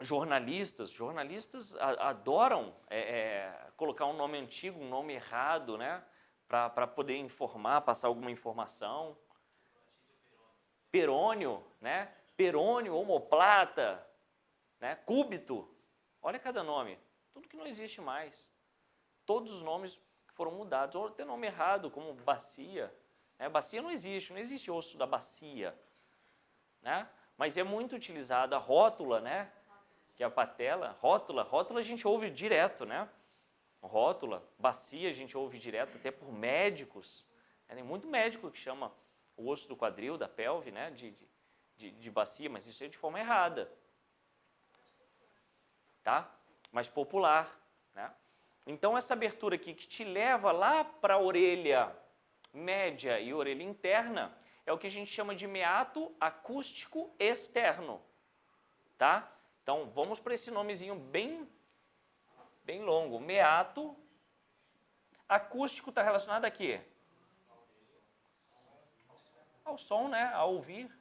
Jornalistas adoram colocar um nome antigo, um nome errado, né? Para poder informar, passar alguma informação. Perônio, né? Perônio, omoplata, né? Cúbito. Olha cada nome. Tudo que não existe mais. Todos os nomes foram mudados. Ou tem nome errado, como bacia. Né? Bacia não existe osso da bacia. Né? Mas é muito utilizado a rótula, né? Que é a patela. Rótula a gente ouve direto, né? Rótula, bacia a gente ouve direto, até por médicos. Tem muito médico que chama o osso do quadril, da pelve, né? De bacia, mas isso é de forma errada. Tá? Mais popular, né? Então essa abertura aqui que te leva lá para a orelha média e orelha interna é o que a gente chama de meato acústico externo, tá? Então vamos para esse nomezinho bem longo. Meato acústico está relacionado a quê? Ao som, né? A ouvir.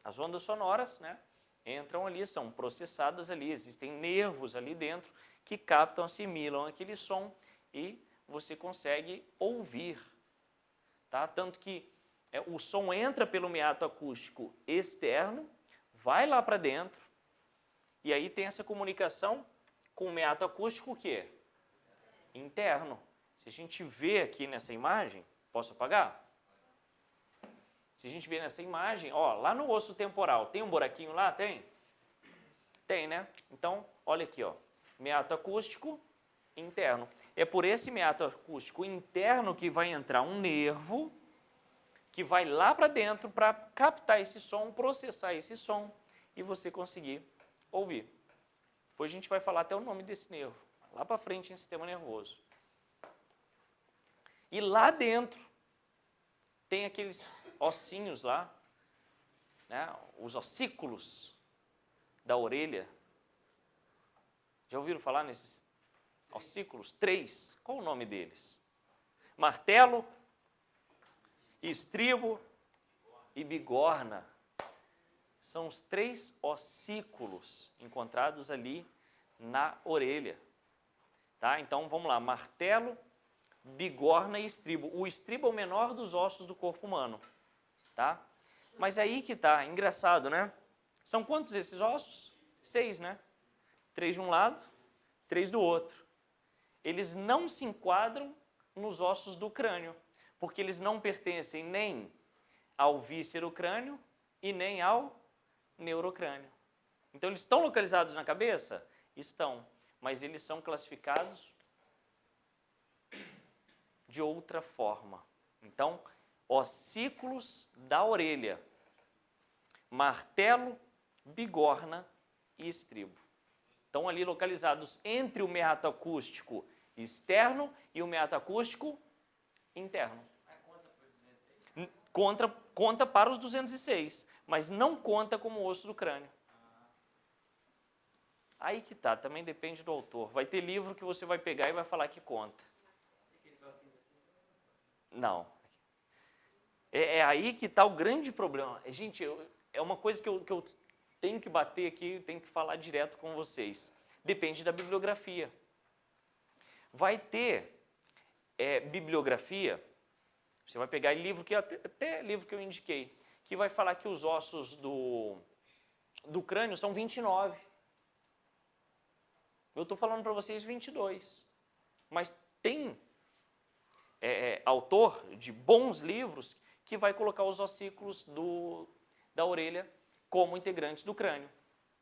As ondas sonoras, né, entram ali, são processadas ali, existem nervos ali dentro que captam, assimilam aquele som e você consegue ouvir. Tá? Tanto que o som entra pelo meato acústico externo, vai lá para dentro, e aí tem essa comunicação com o meato acústico o quê? Interno. Se a gente vê aqui nessa imagem, posso apagar? Se a gente vê nessa imagem, ó, lá no osso temporal, tem um buraquinho lá? Tem? Tem, né? Então, olha aqui, ó, meato acústico interno. É por esse meato acústico interno que vai entrar um nervo que vai lá para dentro para captar esse som, processar esse som e você conseguir ouvir. Depois a gente vai falar até o nome desse nervo, lá para frente em sistema nervoso. E lá dentro tem aqueles ossinhos lá, né, os ossículos da orelha. Já ouviram falar nesses ossículos? 3. Qual o nome deles? Martelo, estribo e bigorna. São os 3 ossículos encontrados ali na orelha. Tá? Então, vamos lá. Martelo, bigorna e estribo. O estribo é o menor dos ossos do corpo humano. Tá? Mas aí que tá, engraçado, né? São quantos esses ossos? 6, né? 3 de um lado, 3 do outro. Eles não se enquadram nos ossos do crânio, porque eles não pertencem nem ao víscero-crânio e nem ao neurocrânio. Então, eles estão localizados na cabeça? Estão, mas eles são classificados de outra forma. Então, ossículos da orelha, martelo, bigorna e estribo. Estão ali localizados entre o meato acústico externo e o meato acústico interno. Conta para os 206, mas não conta como osso do crânio. Aí que tá, também depende do autor. Vai ter livro que você vai pegar e vai falar que conta. Não. É aí que está o grande problema. Gente, é uma coisa que eu tenho que bater aqui, tenho que falar direto com vocês. Depende da bibliografia. Vai ter bibliografia, você vai pegar livro que até livro que eu indiquei, que vai falar que os ossos do crânio são 29. Eu estou falando para vocês 22. Mas tem autor de bons livros que vai colocar os ossículos da orelha como integrantes do crânio.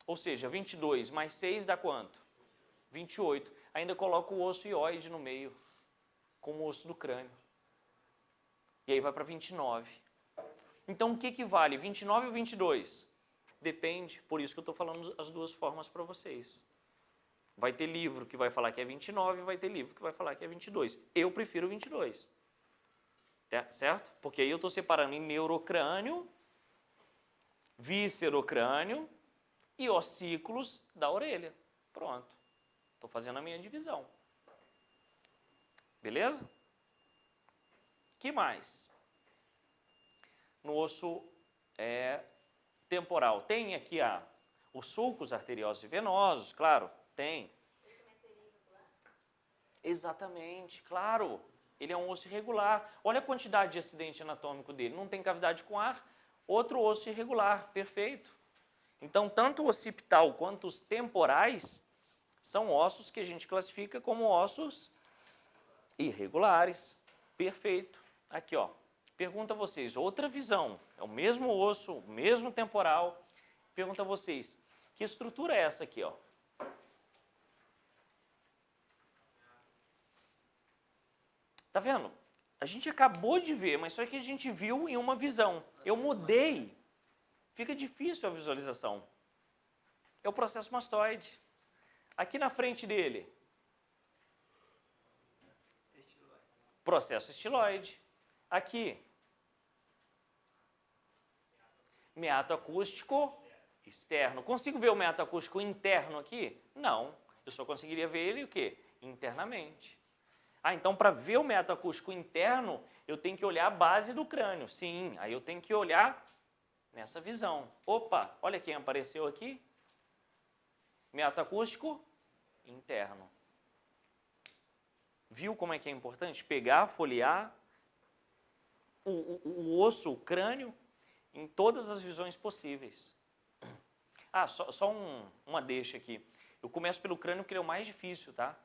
Ou seja, 22 mais 6 dá quanto? 28. Ainda coloca o osso ióide no meio, como osso do crânio. E aí vai para 29. Então, o que vale? 29 ou 22? Depende, por isso que eu estou falando as duas formas para vocês. Vai ter livro que vai falar que é 29, vai ter livro que vai falar que é 22. Eu prefiro 22. Certo? Porque aí eu estou separando em neurocrânio, víscerocrânio e ossículos da orelha. Pronto. Estou fazendo a minha divisão. Beleza? Que mais? No osso temporal. Tem aqui os sulcos arteriosos e venosos, claro, tem. Exatamente, claro. Ele é um osso irregular. Olha a quantidade de acidente anatômico dele. Não tem cavidade com ar, outro osso irregular, perfeito. Então, tanto o occipital quanto os temporais são ossos que a gente classifica como ossos irregulares. Perfeito. Aqui, ó. Pergunta a vocês, outra visão. É o mesmo osso, o mesmo temporal. Pergunta a vocês, que estrutura é essa aqui, ó? Tá vendo? A gente acabou de ver, mas só que a gente viu em uma visão. Eu mudei. Fica difícil a visualização. É o processo mastoide. Aqui na frente dele, processo estiloide. Aqui, meato acústico externo. Consigo ver o meato acústico interno aqui? Não. Eu só conseguiria ver ele o quê? Internamente. Então para ver o meato acústico interno, eu tenho que olhar a base do crânio. Sim, aí eu tenho que olhar nessa visão. Opa, olha quem apareceu aqui. Meato acústico interno. Viu como é que é importante? Pegar, folhear o osso, o crânio, em todas as visões possíveis. Só uma deixa aqui. Eu começo pelo crânio porque ele é o mais difícil, tá?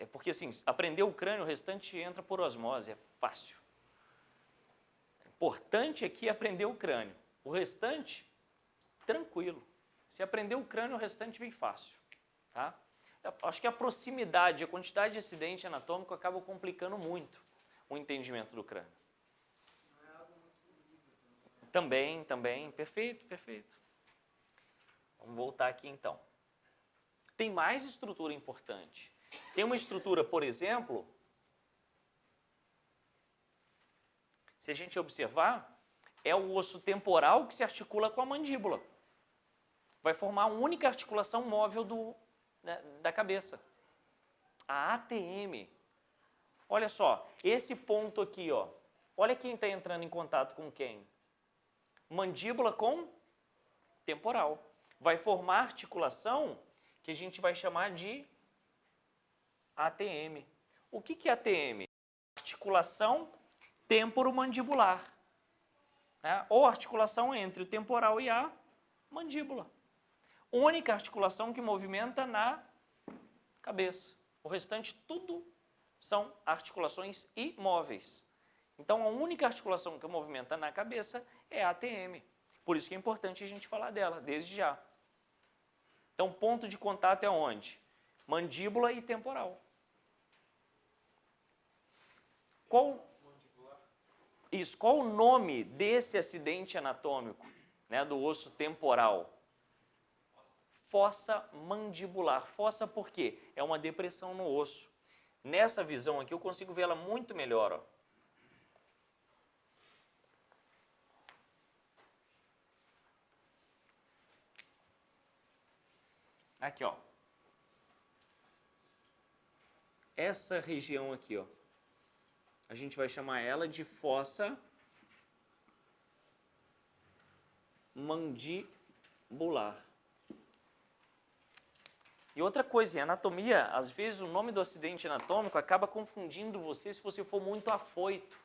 É porque, assim, aprender o crânio, o restante entra por osmose, é fácil. O importante aqui é aprender o crânio. O restante, tranquilo. Se aprender o crânio, o restante vem fácil, tá? Eu acho que a proximidade, a quantidade de acidente anatômico acaba complicando muito o entendimento do crânio. Não é algo muito visível. Também. Perfeito. Vamos voltar aqui, então. Tem mais estrutura importante. Tem uma estrutura, por exemplo, se a gente observar, é o osso temporal que se articula com a mandíbula. Vai formar uma única articulação móvel da cabeça. A ATM. Olha só, esse ponto aqui, ó. Olha quem está entrando em contato com quem. Mandíbula com temporal. Vai formar articulação que a gente vai chamar de ATM. O que é ATM? Articulação temporomandibular, né? Ou articulação entre o temporal e a mandíbula. Única articulação que movimenta na cabeça. O restante tudo são articulações imóveis. Então a única articulação que movimenta na cabeça é a ATM. Por isso que é importante a gente falar dela desde já. Então ponto de contato é onde? Mandíbula e temporal. Qual o nome desse acidente anatômico, né, do osso temporal? Fossa mandibular. Fossa por quê? É uma depressão no osso. Nessa visão aqui eu consigo ver ela muito melhor, ó. Aqui, ó. Essa região aqui, ó. A gente vai chamar ela de fossa mandibular. E outra coisa, em anatomia, às vezes o nome do acidente anatômico acaba confundindo você se você for muito afoito.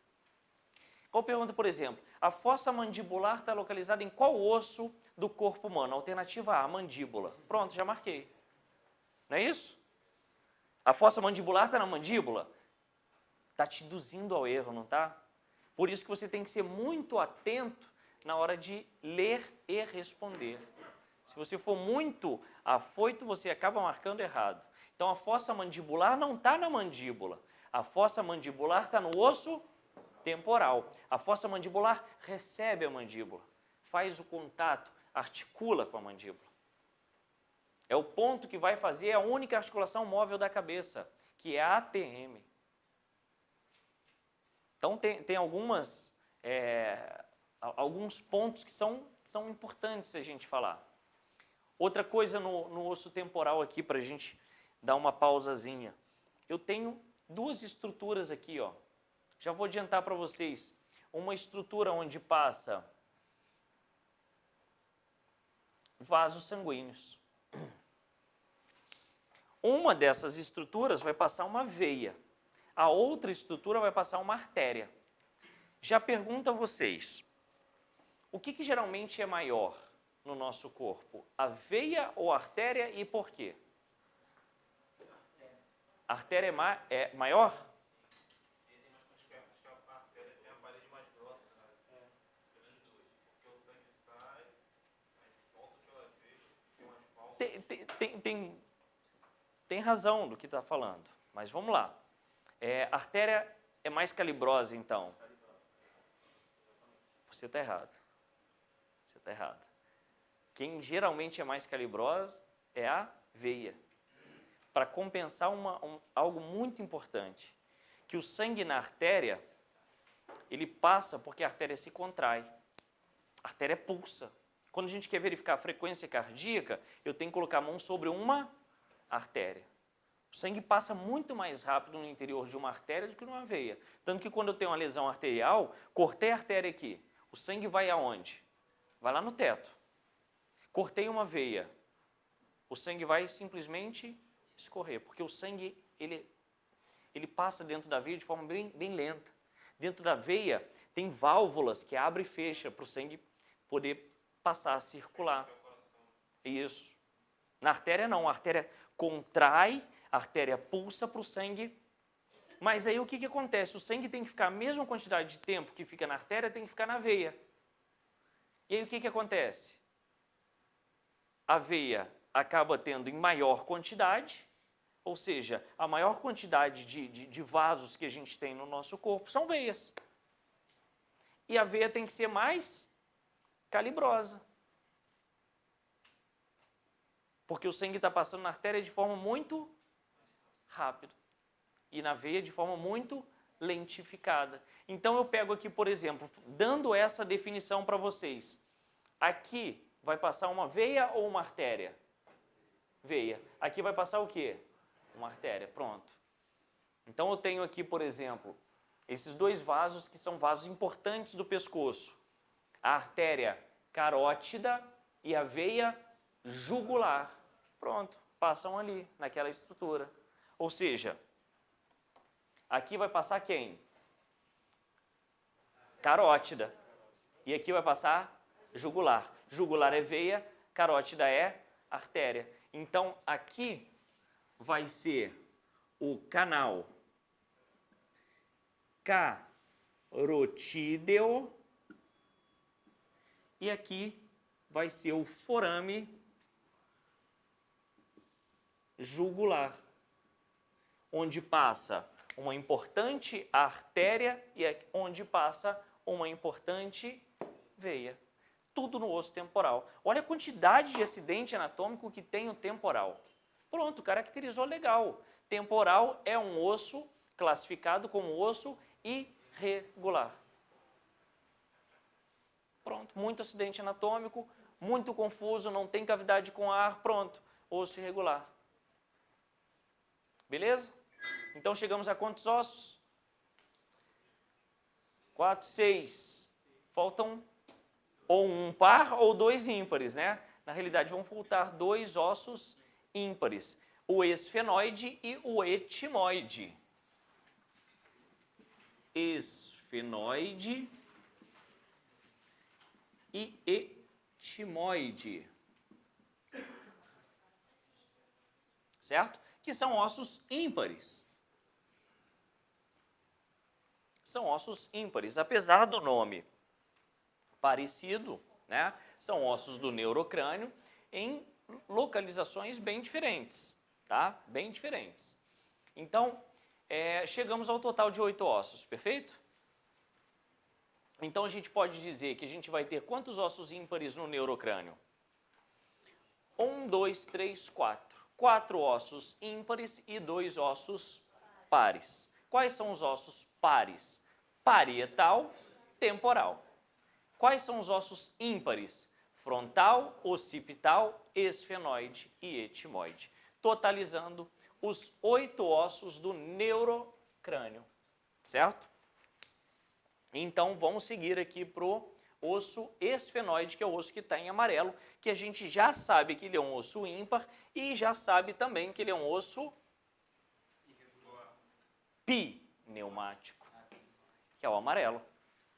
Qual pergunta, por exemplo, a fossa mandibular está localizada em qual osso do corpo humano? Alternativa A, mandíbula. Pronto, já marquei. Não é isso? A fossa mandibular está na mandíbula? Está te induzindo ao erro, não está? Por isso que você tem que ser muito atento na hora de ler e responder. Se você for muito afoito, você acaba marcando errado. Então a fossa mandibular não está na mandíbula. A fossa mandibular está no osso temporal. A fossa mandibular recebe a mandíbula, faz o contato, articula com a mandíbula. É o ponto que vai fazer a única articulação móvel da cabeça, que é a ATM. Então tem alguns pontos que são importantes a gente falar. Outra coisa no osso temporal aqui, para a gente dar uma pausazinha. Eu tenho duas estruturas aqui, ó. Já vou adiantar para vocês. Uma estrutura onde passa vasos sanguíneos. Uma dessas estruturas vai passar uma veia, a outra estrutura vai passar uma artéria. Já pergunto a vocês, o que geralmente é maior no nosso corpo? A veia ou a artéria e por quê? A artéria é maior? Tem razão do que está falando, mas vamos lá. A artéria é mais calibrosa, então. Você está errado. Você está errado. Quem geralmente é mais calibrosa é a veia. Para compensar algo muito importante, que o sangue na artéria, ele passa porque a artéria se contrai. A artéria pulsa. Quando a gente quer verificar a frequência cardíaca, eu tenho que colocar a mão sobre uma artéria. O sangue passa muito mais rápido no interior de uma artéria do que numa veia. Tanto que quando eu tenho uma lesão arterial, cortei a artéria aqui. O sangue vai aonde? Vai lá no teto. Cortei uma veia. O sangue vai simplesmente escorrer, porque o sangue ele passa dentro da veia de forma bem lenta. Dentro da veia tem válvulas que abrem e fecham para o sangue poder passar a circular. Isso. Na artéria não, a artéria contrai, a artéria pulsa para o sangue. Mas aí o que acontece? O sangue tem que ficar a mesma quantidade de tempo que fica na artéria, tem que ficar na veia. E aí o que acontece? A veia acaba tendo em maior quantidade, ou seja, a maior quantidade de vasos que a gente tem no nosso corpo são veias. E a veia tem que ser mais calibrosa. Porque o sangue está passando na artéria de forma muito rápida. E na veia de forma muito lentificada. Então eu pego aqui, por exemplo, dando essa definição para vocês. Aqui vai passar uma veia ou uma artéria? Veia. Aqui vai passar o quê? Uma artéria. Pronto. Então eu tenho aqui, por exemplo, esses dois vasos que são vasos importantes do pescoço. A artéria carótida e a veia jugular. Pronto, passam ali, naquela estrutura. Ou seja, aqui vai passar quem? Carótida. E aqui vai passar jugular. Jugular é veia, carótida é artéria. Então, aqui vai ser o canal carotídeo e aqui vai ser o forame jugular, onde passa uma importante artéria e onde passa uma importante veia. Tudo no osso temporal. Olha a quantidade de acidente anatômico que tem o temporal. Pronto, caracterizou legal. Temporal é um osso classificado como osso irregular. Pronto, muito acidente anatômico, muito confuso, não tem cavidade com ar, pronto, osso irregular. Beleza? Então chegamos a quantos ossos? 4, 6. Faltam ou um par ou dois ímpares, né? Na realidade vão faltar dois ossos ímpares. O esfenoide e o etimoide. Esfenoide e etimoide. Certo? Que são ossos ímpares. São ossos ímpares, apesar do nome parecido, né? São ossos do neurocrânio em localizações bem diferentes, tá? Bem diferentes. Então, chegamos ao total de 8 ossos, perfeito? Então, a gente pode dizer que a gente vai ter quantos ossos ímpares no neurocrânio? 1, 2, 3, 4. 4 ossos ímpares e 2 ossos pares. Quais são os ossos pares? Parietal, temporal. Quais são os ossos ímpares? Frontal, occipital, esfenoide e etimoide. Totalizando os 8 ossos do neurocrânio. Certo? Então, vamos seguir aqui para o osso esfenoide, que é o osso que está em amarelo, que a gente já sabe que ele é um osso ímpar e já sabe também que ele é um osso pneumático, que é o amarelo,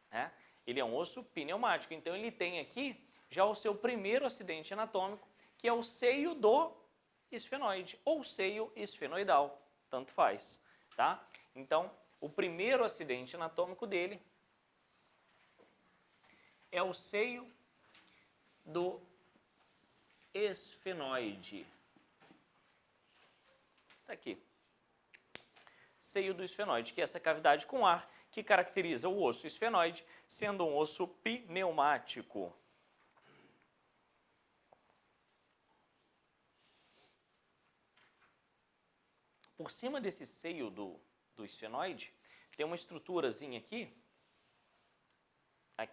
né? Ele é um osso pneumático, então ele tem aqui já o seu primeiro acidente anatômico, que é o seio do esfenoide, ou seio esfenoidal, tanto faz, tá? Então, o primeiro acidente anatômico dele é o seio do esfenoide. Está aqui. Seio do esfenoide, que é essa cavidade com ar que caracteriza o osso esfenoide, sendo um osso pneumático. Por cima desse seio do esfenoide, tem uma estruturazinha aqui,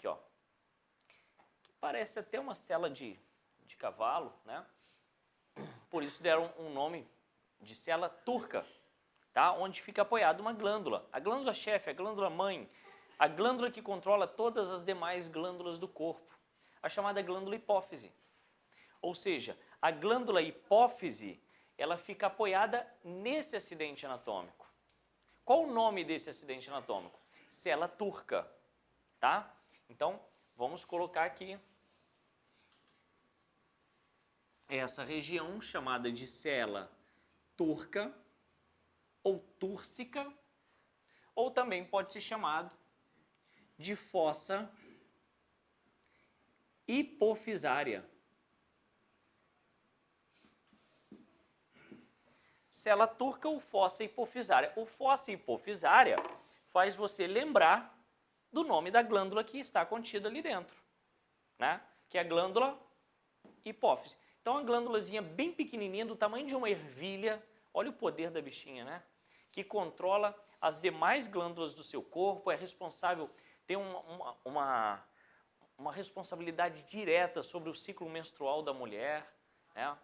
ó, que parece até uma sela de cavalo, né? Por isso deram um nome de sela turca, tá? Onde fica apoiada uma glândula. A glândula chefe, a glândula mãe, a glândula que controla todas as demais glândulas do corpo, a chamada glândula hipófise. Ou seja, a glândula hipófise, ela fica apoiada nesse acidente anatômico. Qual o nome desse acidente anatômico? Sela turca, tá? Então, vamos colocar aqui essa região chamada de sela turca ou túrcica, ou também pode ser chamado de fossa hipofisária. Sela turca ou fossa hipofisária. O fossa hipofisária faz você lembrar do nome da glândula que está contida ali dentro, né? Que é a glândula hipófise. Então, uma glândulazinha bem pequenininha, do tamanho de uma ervilha, olha o poder da bichinha, né? Que controla as demais glândulas do seu corpo, é responsável, tem uma responsabilidade direta sobre o ciclo menstrual da mulher, né?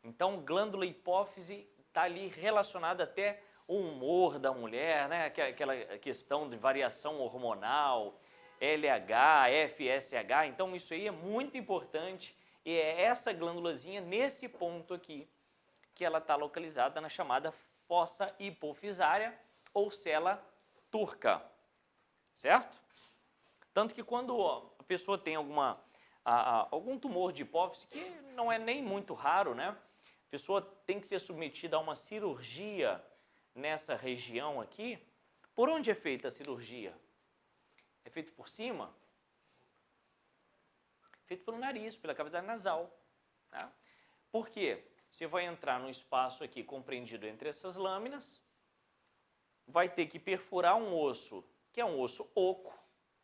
Então, glândula hipófise está ali relacionada até o humor da mulher, né? Aquela questão de variação hormonal, LH, FSH, então isso aí é muito importante e é essa glândulazinha nesse ponto aqui que ela está localizada na chamada fossa hipofisária ou sela turca, certo? Tanto que quando a pessoa tem algum tumor de hipófise, que não é nem muito raro, né? A pessoa tem que ser submetida a uma cirurgia nessa região aqui. Por onde é feita a cirurgia? É feito por cima? Feito pelo nariz, pela cavidade nasal. Tá? Por quê? Você vai entrar no espaço aqui compreendido entre essas lâminas, vai ter que perfurar um osso, que é um osso oco,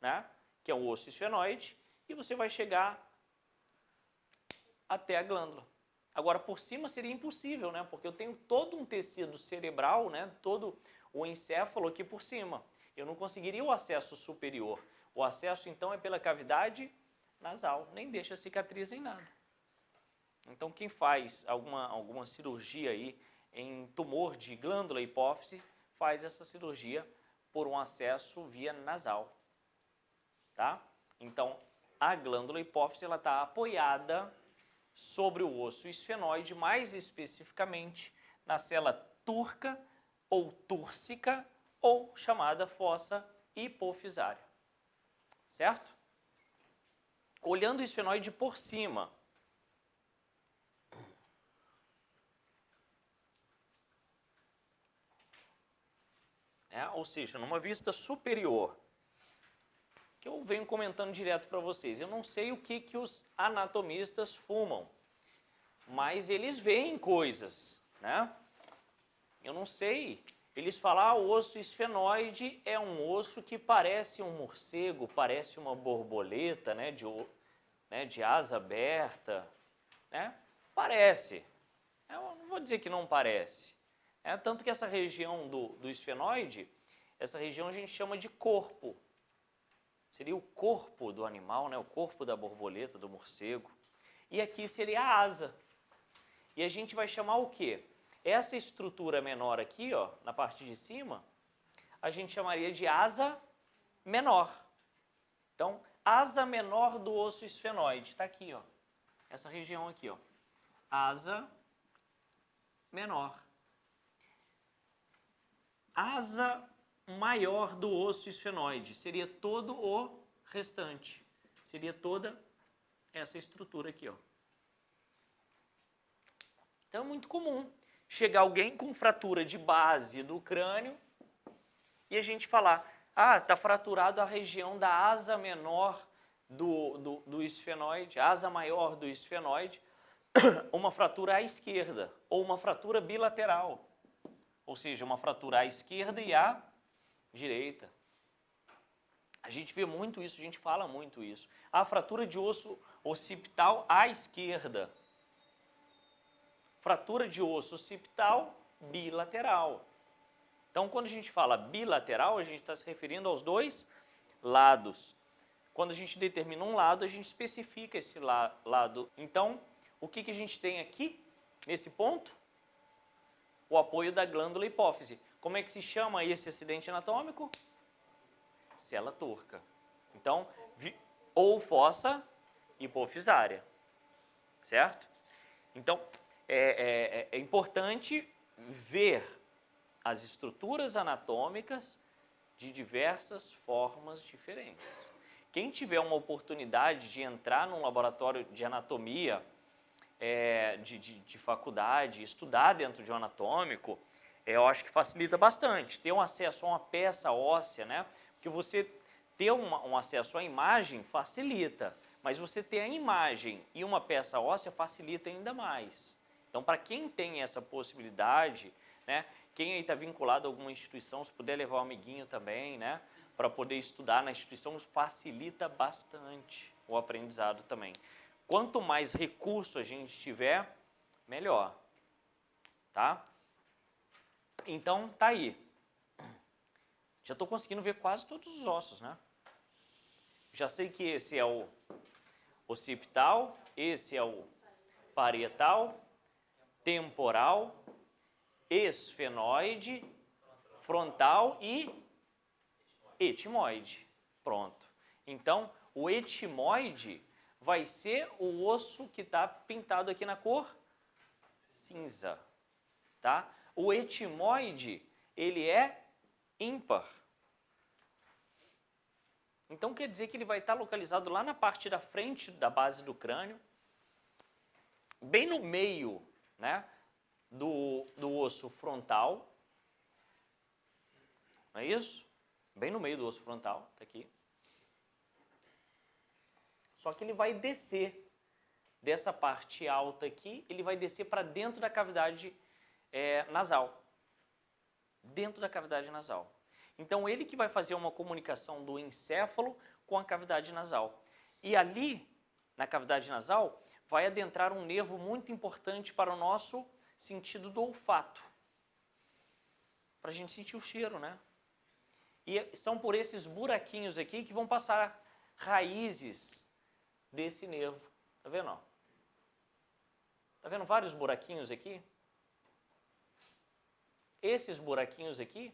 né? Que é um osso esfenoide, e você vai chegar até a glândula. Agora, por cima seria impossível, né? Porque eu tenho todo um tecido cerebral, né? Todo o encéfalo aqui por cima. Eu não conseguiria o acesso superior. O acesso, então, é pela cavidade nasal. Nem deixa cicatriz nem nada. Então, quem faz alguma cirurgia aí em tumor de glândula hipófise, faz essa cirurgia por um acesso via nasal. Tá? Então, a glândula hipófise ela está apoiada sobre o osso esfenoide, mais especificamente na cela turca ou túrcica ou chamada fossa hipofisária. Certo? Olhando o esfenoide por cima, ou seja, numa vista superior, que eu venho comentando direto para vocês. Eu não sei o que os anatomistas fumam, mas eles veem coisas, né? Eu não sei. Eles falam, o osso esfenoide é um osso que parece um morcego, parece uma borboleta, né? De asa aberta, né? Parece. Eu não vou dizer que não parece. Tanto que essa região do esfenoide, essa região a gente chama de corpo. Seria o corpo do animal, né? O corpo da borboleta, do morcego. E aqui seria a asa. E a gente vai chamar o quê? Essa estrutura menor aqui, ó, na parte de cima, a gente chamaria de asa menor. Então, asa menor do osso esfenoide. Está aqui, ó. Essa região aqui, ó. Asa menor. Asa maior do osso esfenoide. Seria todo o restante. Seria toda essa estrutura aqui, ó. Então é muito comum chegar alguém com fratura de base do crânio e a gente falar, ah, está fraturado a região da asa menor do esfenoide, asa maior do esfenoide, uma fratura à esquerda ou uma fratura bilateral, ou seja, uma fratura à esquerda e à direita. A gente vê muito isso, a gente fala muito isso. A fratura de osso occipital à esquerda. Fratura de osso occipital bilateral. Então, quando a gente fala bilateral, a gente está se referindo aos dois lados. Quando a gente determina um lado, a gente especifica esse lado. Então, o que a gente tem aqui, nesse ponto? O apoio da glândula hipófise. Como é que se chama esse acidente anatômico? Cela turca. Então, ou fossa hipofisária. Certo? Então, é importante ver as estruturas anatômicas de diversas formas diferentes. Quem tiver uma oportunidade de entrar num laboratório de anatomia de faculdade, estudar dentro de um anatômico, eu acho que facilita bastante. Ter um acesso a uma peça óssea, né? Porque você ter um acesso à imagem facilita, mas você ter a imagem e uma peça óssea facilita ainda mais. Então, para quem tem essa possibilidade, né, quem aí está vinculado a alguma instituição, se puder levar um amiguinho também, né, para poder estudar na instituição, facilita bastante o aprendizado também. Quanto mais recurso a gente tiver, melhor. Tá? Então, tá aí. Já estou conseguindo ver quase todos os ossos, né? Já sei que esse é o occipital, esse é o parietal, temporal, esfenoide, frontal e etimoide. Pronto. Então, o etimoide vai ser o osso que está pintado aqui na cor cinza. Tá? O etimoide, ele é ímpar. Então, quer dizer que ele vai estar localizado lá na parte da frente da base do crânio, bem no meio, né, do osso frontal. Não é isso? Bem no meio do osso frontal, tá aqui. Só que ele vai descer dessa parte alta aqui, ele vai descer para dentro da cavidade nasal. Dentro da cavidade nasal. Então, ele que vai fazer uma comunicação do encéfalo com a cavidade nasal. E ali, na cavidade nasal, vai adentrar um nervo muito importante para o nosso sentido do olfato. Para a gente sentir o cheiro, né? E são por esses buraquinhos aqui que vão passar raízes desse nervo. Tá vendo? Ó? Tá vendo vários buraquinhos aqui? Esses buraquinhos aqui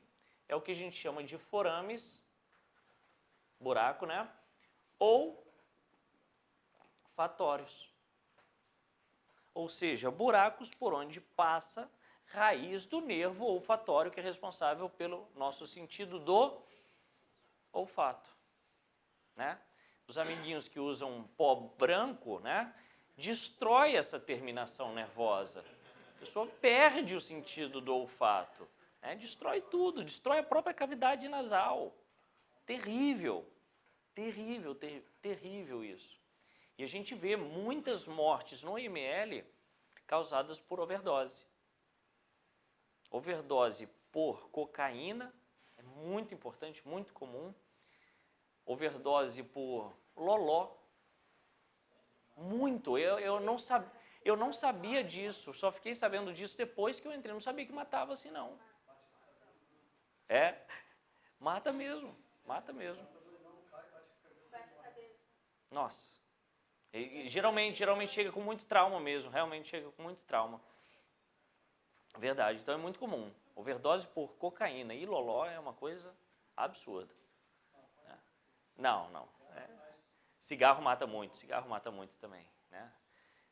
é o que a gente chama de forames, buraco, né? Ou fatórios. Ou seja, buracos por onde passa raiz do nervo olfatório, que é responsável pelo nosso sentido do olfato. Né? Os amiguinhos que usam pó branco, né, destrói essa terminação nervosa. A pessoa perde o sentido do olfato. Né? Destrói tudo, destrói a própria cavidade nasal. Terrível, terrível, terrível isso. E a gente vê muitas mortes no IML causadas por overdose. Overdose por cocaína, é muito importante, muito comum. Overdose por loló, muito. Eu não sabia disso, só fiquei sabendo disso depois que eu entrei. Não sabia que matava assim, não. Mata mesmo, mata mesmo. Nossa. E geralmente chega com muito trauma mesmo, realmente chega com muito trauma. Verdade, então é muito comum. Overdose por cocaína e loló é uma coisa absurda. Não. Cigarro mata muito também, né?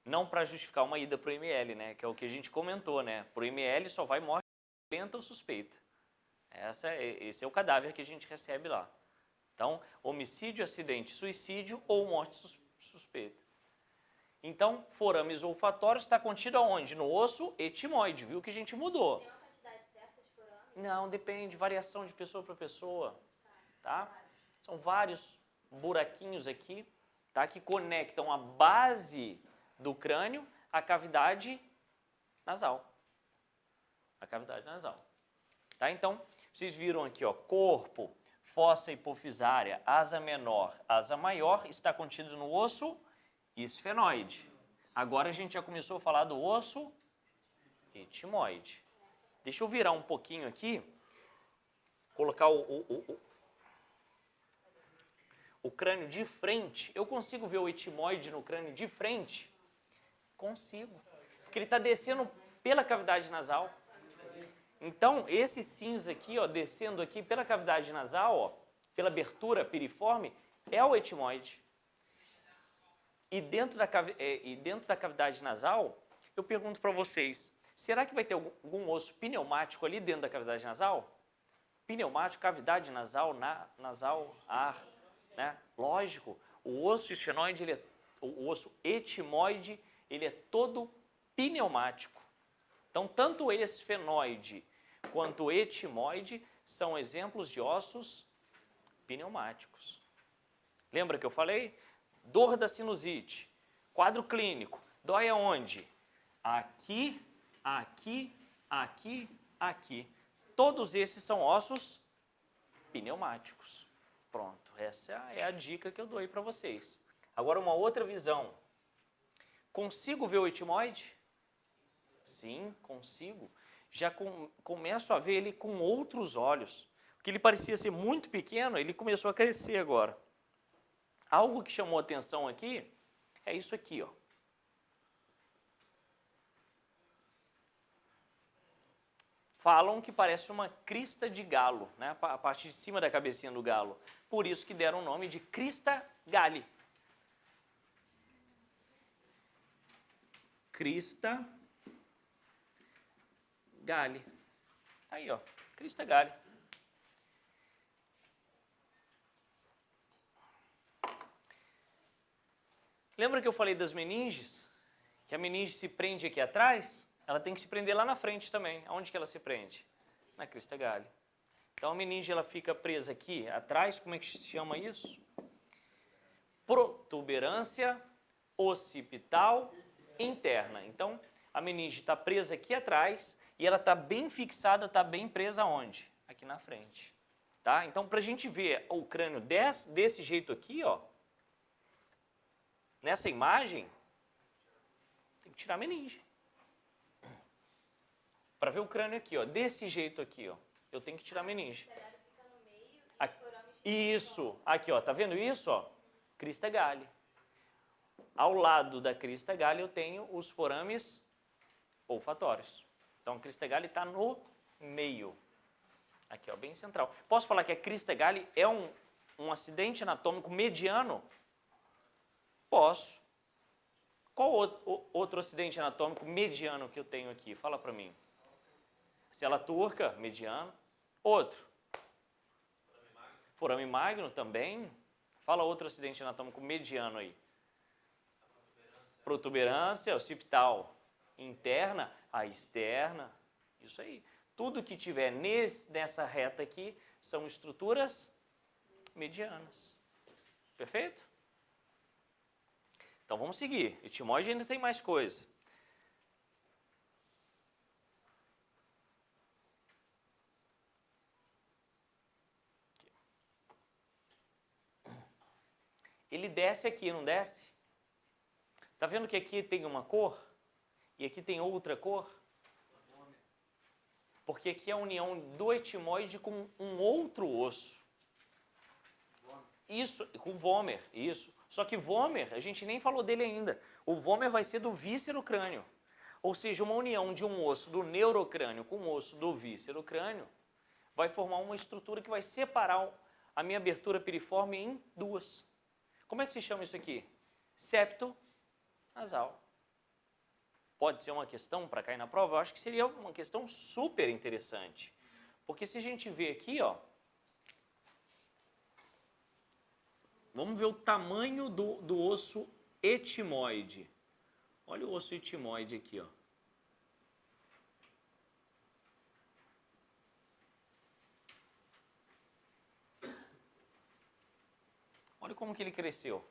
Não para justificar uma ida para o ML, né? Que é o que a gente comentou, né? Para o ML só vai morte lenta ou suspeita. Esse é o cadáver que a gente recebe lá. Então, homicídio, acidente, suicídio ou morte suspeita. Então, forames olfatórios está contido aonde? No osso etimoide, viu que a gente mudou. Tem uma quantidade certa de forame? Não, depende, variação de pessoa para pessoa, tá? São vários buraquinhos aqui, tá? Que conectam a base do crânio à cavidade nasal. A cavidade nasal. Tá? Então, vocês viram aqui, ó, corpo, fossa hipofisária, asa menor, asa maior, está contido no osso esfenoide. Agora a gente já começou a falar do osso etimoide. Deixa eu virar um pouquinho aqui, colocar o crânio de frente. Eu consigo ver o etimoide no crânio de frente? Consigo. Porque ele está descendo pela cavidade nasal. Então, esse cinza aqui, ó, descendo aqui pela cavidade nasal, ó, pela abertura piriforme, é o etimoide. E dentro da cavidade nasal, eu pergunto para vocês, será que vai ter algum osso pneumático ali dentro da cavidade nasal? Pneumático, cavidade nasal, nasal, ar, né? Lógico, o osso esfenoide, o osso etimoide, ele é todo pneumático. Então, tanto o esfenoide quanto o etimoide são exemplos de ossos pneumáticos. Lembra que eu falei? Dor da sinusite, quadro clínico, dói aonde? Aqui, aqui, aqui, aqui. Todos esses são ossos pneumáticos. Pronto, essa é a dica que eu dou aí para vocês. Agora uma outra visão. Consigo ver o etimoide? Sim, consigo. Já começo a ver ele com outros olhos. Porque ele parecia ser muito pequeno, ele começou a crescer agora. Algo que chamou atenção aqui é isso aqui, ó. Falam que parece uma crista de galo, né? A parte de cima da cabecinha do galo. Por isso que deram o nome de crista galli. Crista galli. Aí, ó, crista galli. Lembra que eu falei das meninges? Que a meninge se prende aqui atrás? Ela tem que se prender lá na frente também. Aonde que ela se prende? Na crista galli. Então a meninge ela fica presa aqui atrás. Como é que se chama isso? Protuberância occipital interna. Então a meninge está presa aqui atrás e ela está bem fixada, está bem presa aonde? Aqui na frente. Tá? Então para a gente ver o crânio desse jeito aqui, ó. Nessa imagem, tem que tirar a meninge. Para ver o crânio aqui, ó, desse jeito aqui, ó, eu tenho que tirar a meninge. Isso, aqui, ó, tá vendo isso, ó? Crista galli. Ao lado da crista galli eu tenho os forames olfatórios. Então a crista galli está no meio. Aqui, ó, bem central. Posso falar que a crista galli é um acidente anatômico mediano? Posso. Qual outro acidente anatômico mediano que eu tenho aqui? Fala para mim. Cela turca, mediano. Outro. Forame magno também. Fala outro acidente anatômico mediano aí. Protuberância occipital interna, a externa. Isso aí. Tudo que tiver nessa reta aqui são estruturas medianas. Perfeito? Então vamos seguir. Etimoide ainda tem mais coisa. Ele desce aqui, não desce? Tá vendo que aqui tem uma cor e aqui tem outra cor? Porque aqui é a união do etimoide com um outro osso. Isso, com o vômer, isso. Só que vômer, a gente nem falou dele ainda. O vômer vai ser do víscero-crânio. Ou seja, uma união de um osso do neurocrânio com um osso do víscero-crânio vai formar uma estrutura que vai separar a minha abertura piriforme em duas. Como é que se chama isso aqui? Septo nasal. Pode ser uma questão para cair na prova? Eu acho que seria uma questão super interessante. Porque se a gente vê aqui, ó, vamos ver o tamanho do osso etimoide. Olha o osso etimoide aqui, ó. Olha como que ele cresceu.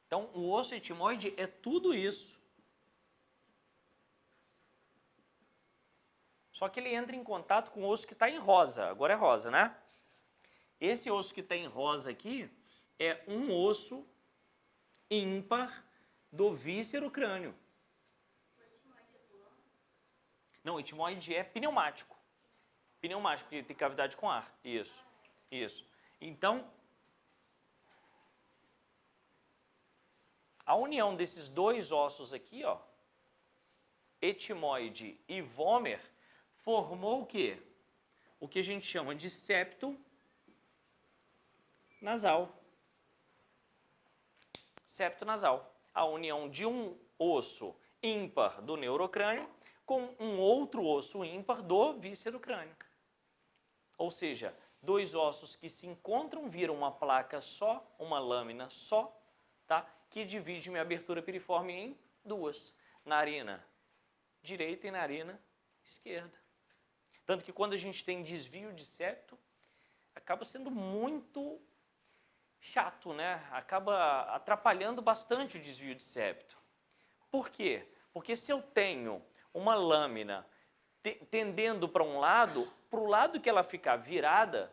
Então, o osso etimoide é tudo isso. Só que ele entra em contato com o osso que está em rosa. Agora é rosa, né? Esse osso que está em rosa aqui é um osso ímpar do víscero crânio. Não, o etimoide é pneumático. Pneumático, porque tem cavidade com ar. Isso, isso. Então, a união desses dois ossos aqui, ó, etimoide e vômer, formou o quê? O que a gente chama de septo nasal. Septo nasal. A união de um osso ímpar do neurocrânio com um outro osso ímpar do víscero crânio. Ou seja, dois ossos que se encontram viram uma placa só, uma lâmina só, tá? Que divide minha abertura piriforme em duas. Narina direita e narina esquerda. Tanto que quando a gente tem desvio de septo, acaba sendo muito chato, né? Acaba atrapalhando bastante o desvio de septo. Por quê? Porque se eu tenho uma lâmina tendendo para um lado, para o lado que ela ficar virada,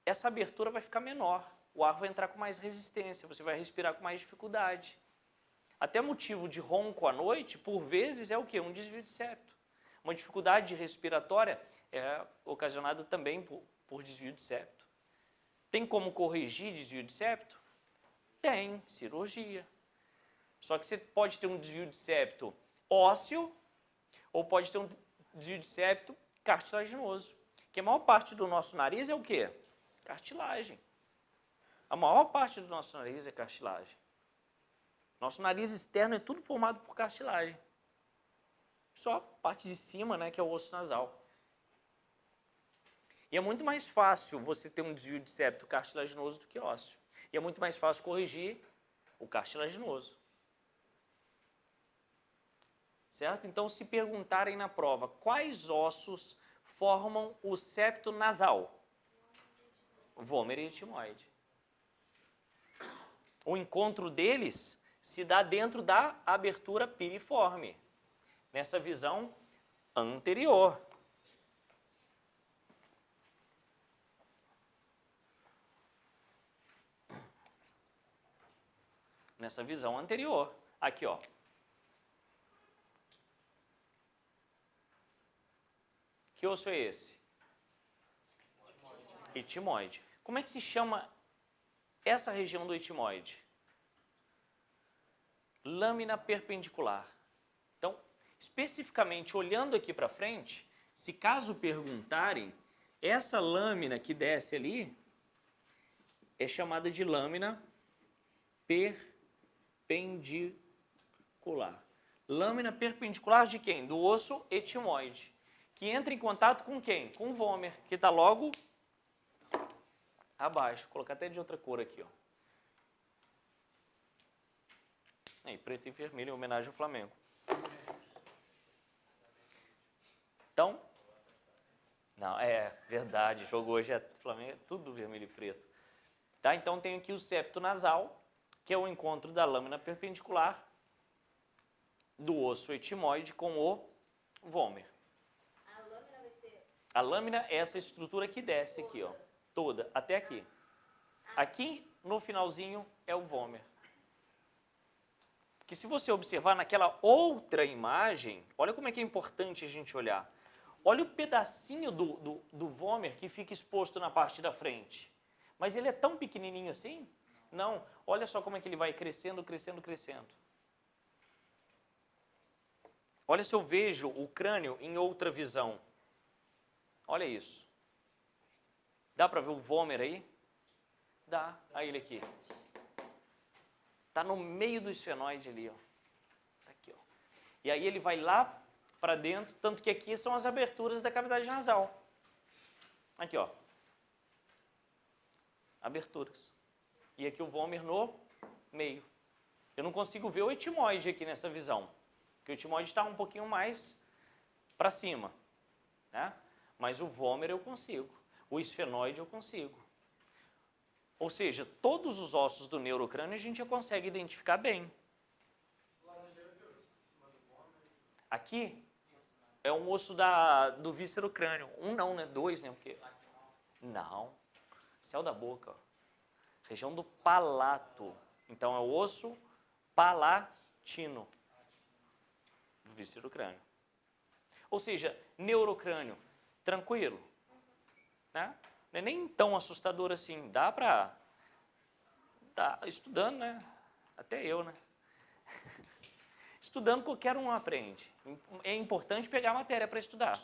essa abertura vai ficar menor. O ar vai entrar com mais resistência, você vai respirar com mais dificuldade. Até motivo de ronco à noite, por vezes, é o quê? Um desvio de septo. Uma dificuldade respiratória é ocasionada também por desvio de septo. Tem como corrigir desvio de septo? Tem, cirurgia. Só que você pode ter um desvio de septo ósseo ou pode ter um desvio de septo cartilaginoso. Porque a maior parte do nosso nariz é o quê? Cartilagem. A maior parte do nosso nariz é cartilagem. Nosso nariz externo é tudo formado por cartilagem. Só a parte de cima, né, que é o osso nasal. E é muito mais fácil você ter um desvio de septo cartilaginoso do que ósseo. E é muito mais fácil corrigir o cartilaginoso. Certo? Então, se perguntarem na prova quais ossos formam o septo nasal, vômer e etimoide. O encontro deles se dá dentro da abertura piriforme, nessa visão anterior. Nessa visão anterior. Aqui, ó. Que osso é esse? Etimoide. Como é que se chama essa região do etimoide? Lâmina perpendicular. Então, especificamente olhando aqui para frente, se caso perguntarem, essa lâmina que desce ali é chamada de lâmina perpendicular. Lâmina perpendicular de quem? Do osso etimoide. Que entra em contato com quem? Com o vômer, que está logo abaixo. Vou colocar até de outra cor aqui, ó. Aí, preto e vermelho em homenagem ao Flamengo. Então, não, é verdade, o jogo hoje é Flamengo, é tudo vermelho e preto. Tá? Então, tem aqui o septo nasal, que é o encontro da lâmina perpendicular do osso etimoide com o vômer. A lâmina vai ser A lâmina é essa estrutura que desce aqui, ó, toda, até aqui. Aqui, no finalzinho, é o vômer. Porque se você observar naquela outra imagem, olha como é que é importante a gente olhar. Olha o pedacinho do vômer que fica exposto na parte da frente. Mas ele é tão pequenininho assim? Não. Olha só como é que ele vai crescendo, crescendo, crescendo. Olha se eu vejo o crânio em outra visão. Olha isso. Dá para ver o vômer aí? Dá. Aí ele aqui. Tá no meio do esfenoide ali, ó. Tá aqui, ó. E aí ele vai lá para dentro, tanto que aqui são as aberturas da cavidade nasal. Aqui, ó. Aberturas. E aqui o vômer no meio. Eu não consigo ver o etimoide aqui nessa visão, porque o etimoide está um pouquinho mais para cima, né? Mas o vômer eu consigo, o esfenoide eu consigo. Ou seja, todos os ossos do neurocrânio a gente já consegue identificar bem. Aqui é um osso do víscero-crânio. Um não, né? Dois, né? Porque... Não. Céu da boca, ó. Região do palato. Então é o osso palatino do víscero-crânio. Ou seja, neurocrânio, tranquilo, né? Não é nem tão assustador assim. Dá para... Tá estudando, né? Até eu, né? Estudando, qualquer um aprende. É importante pegar a matéria para estudar.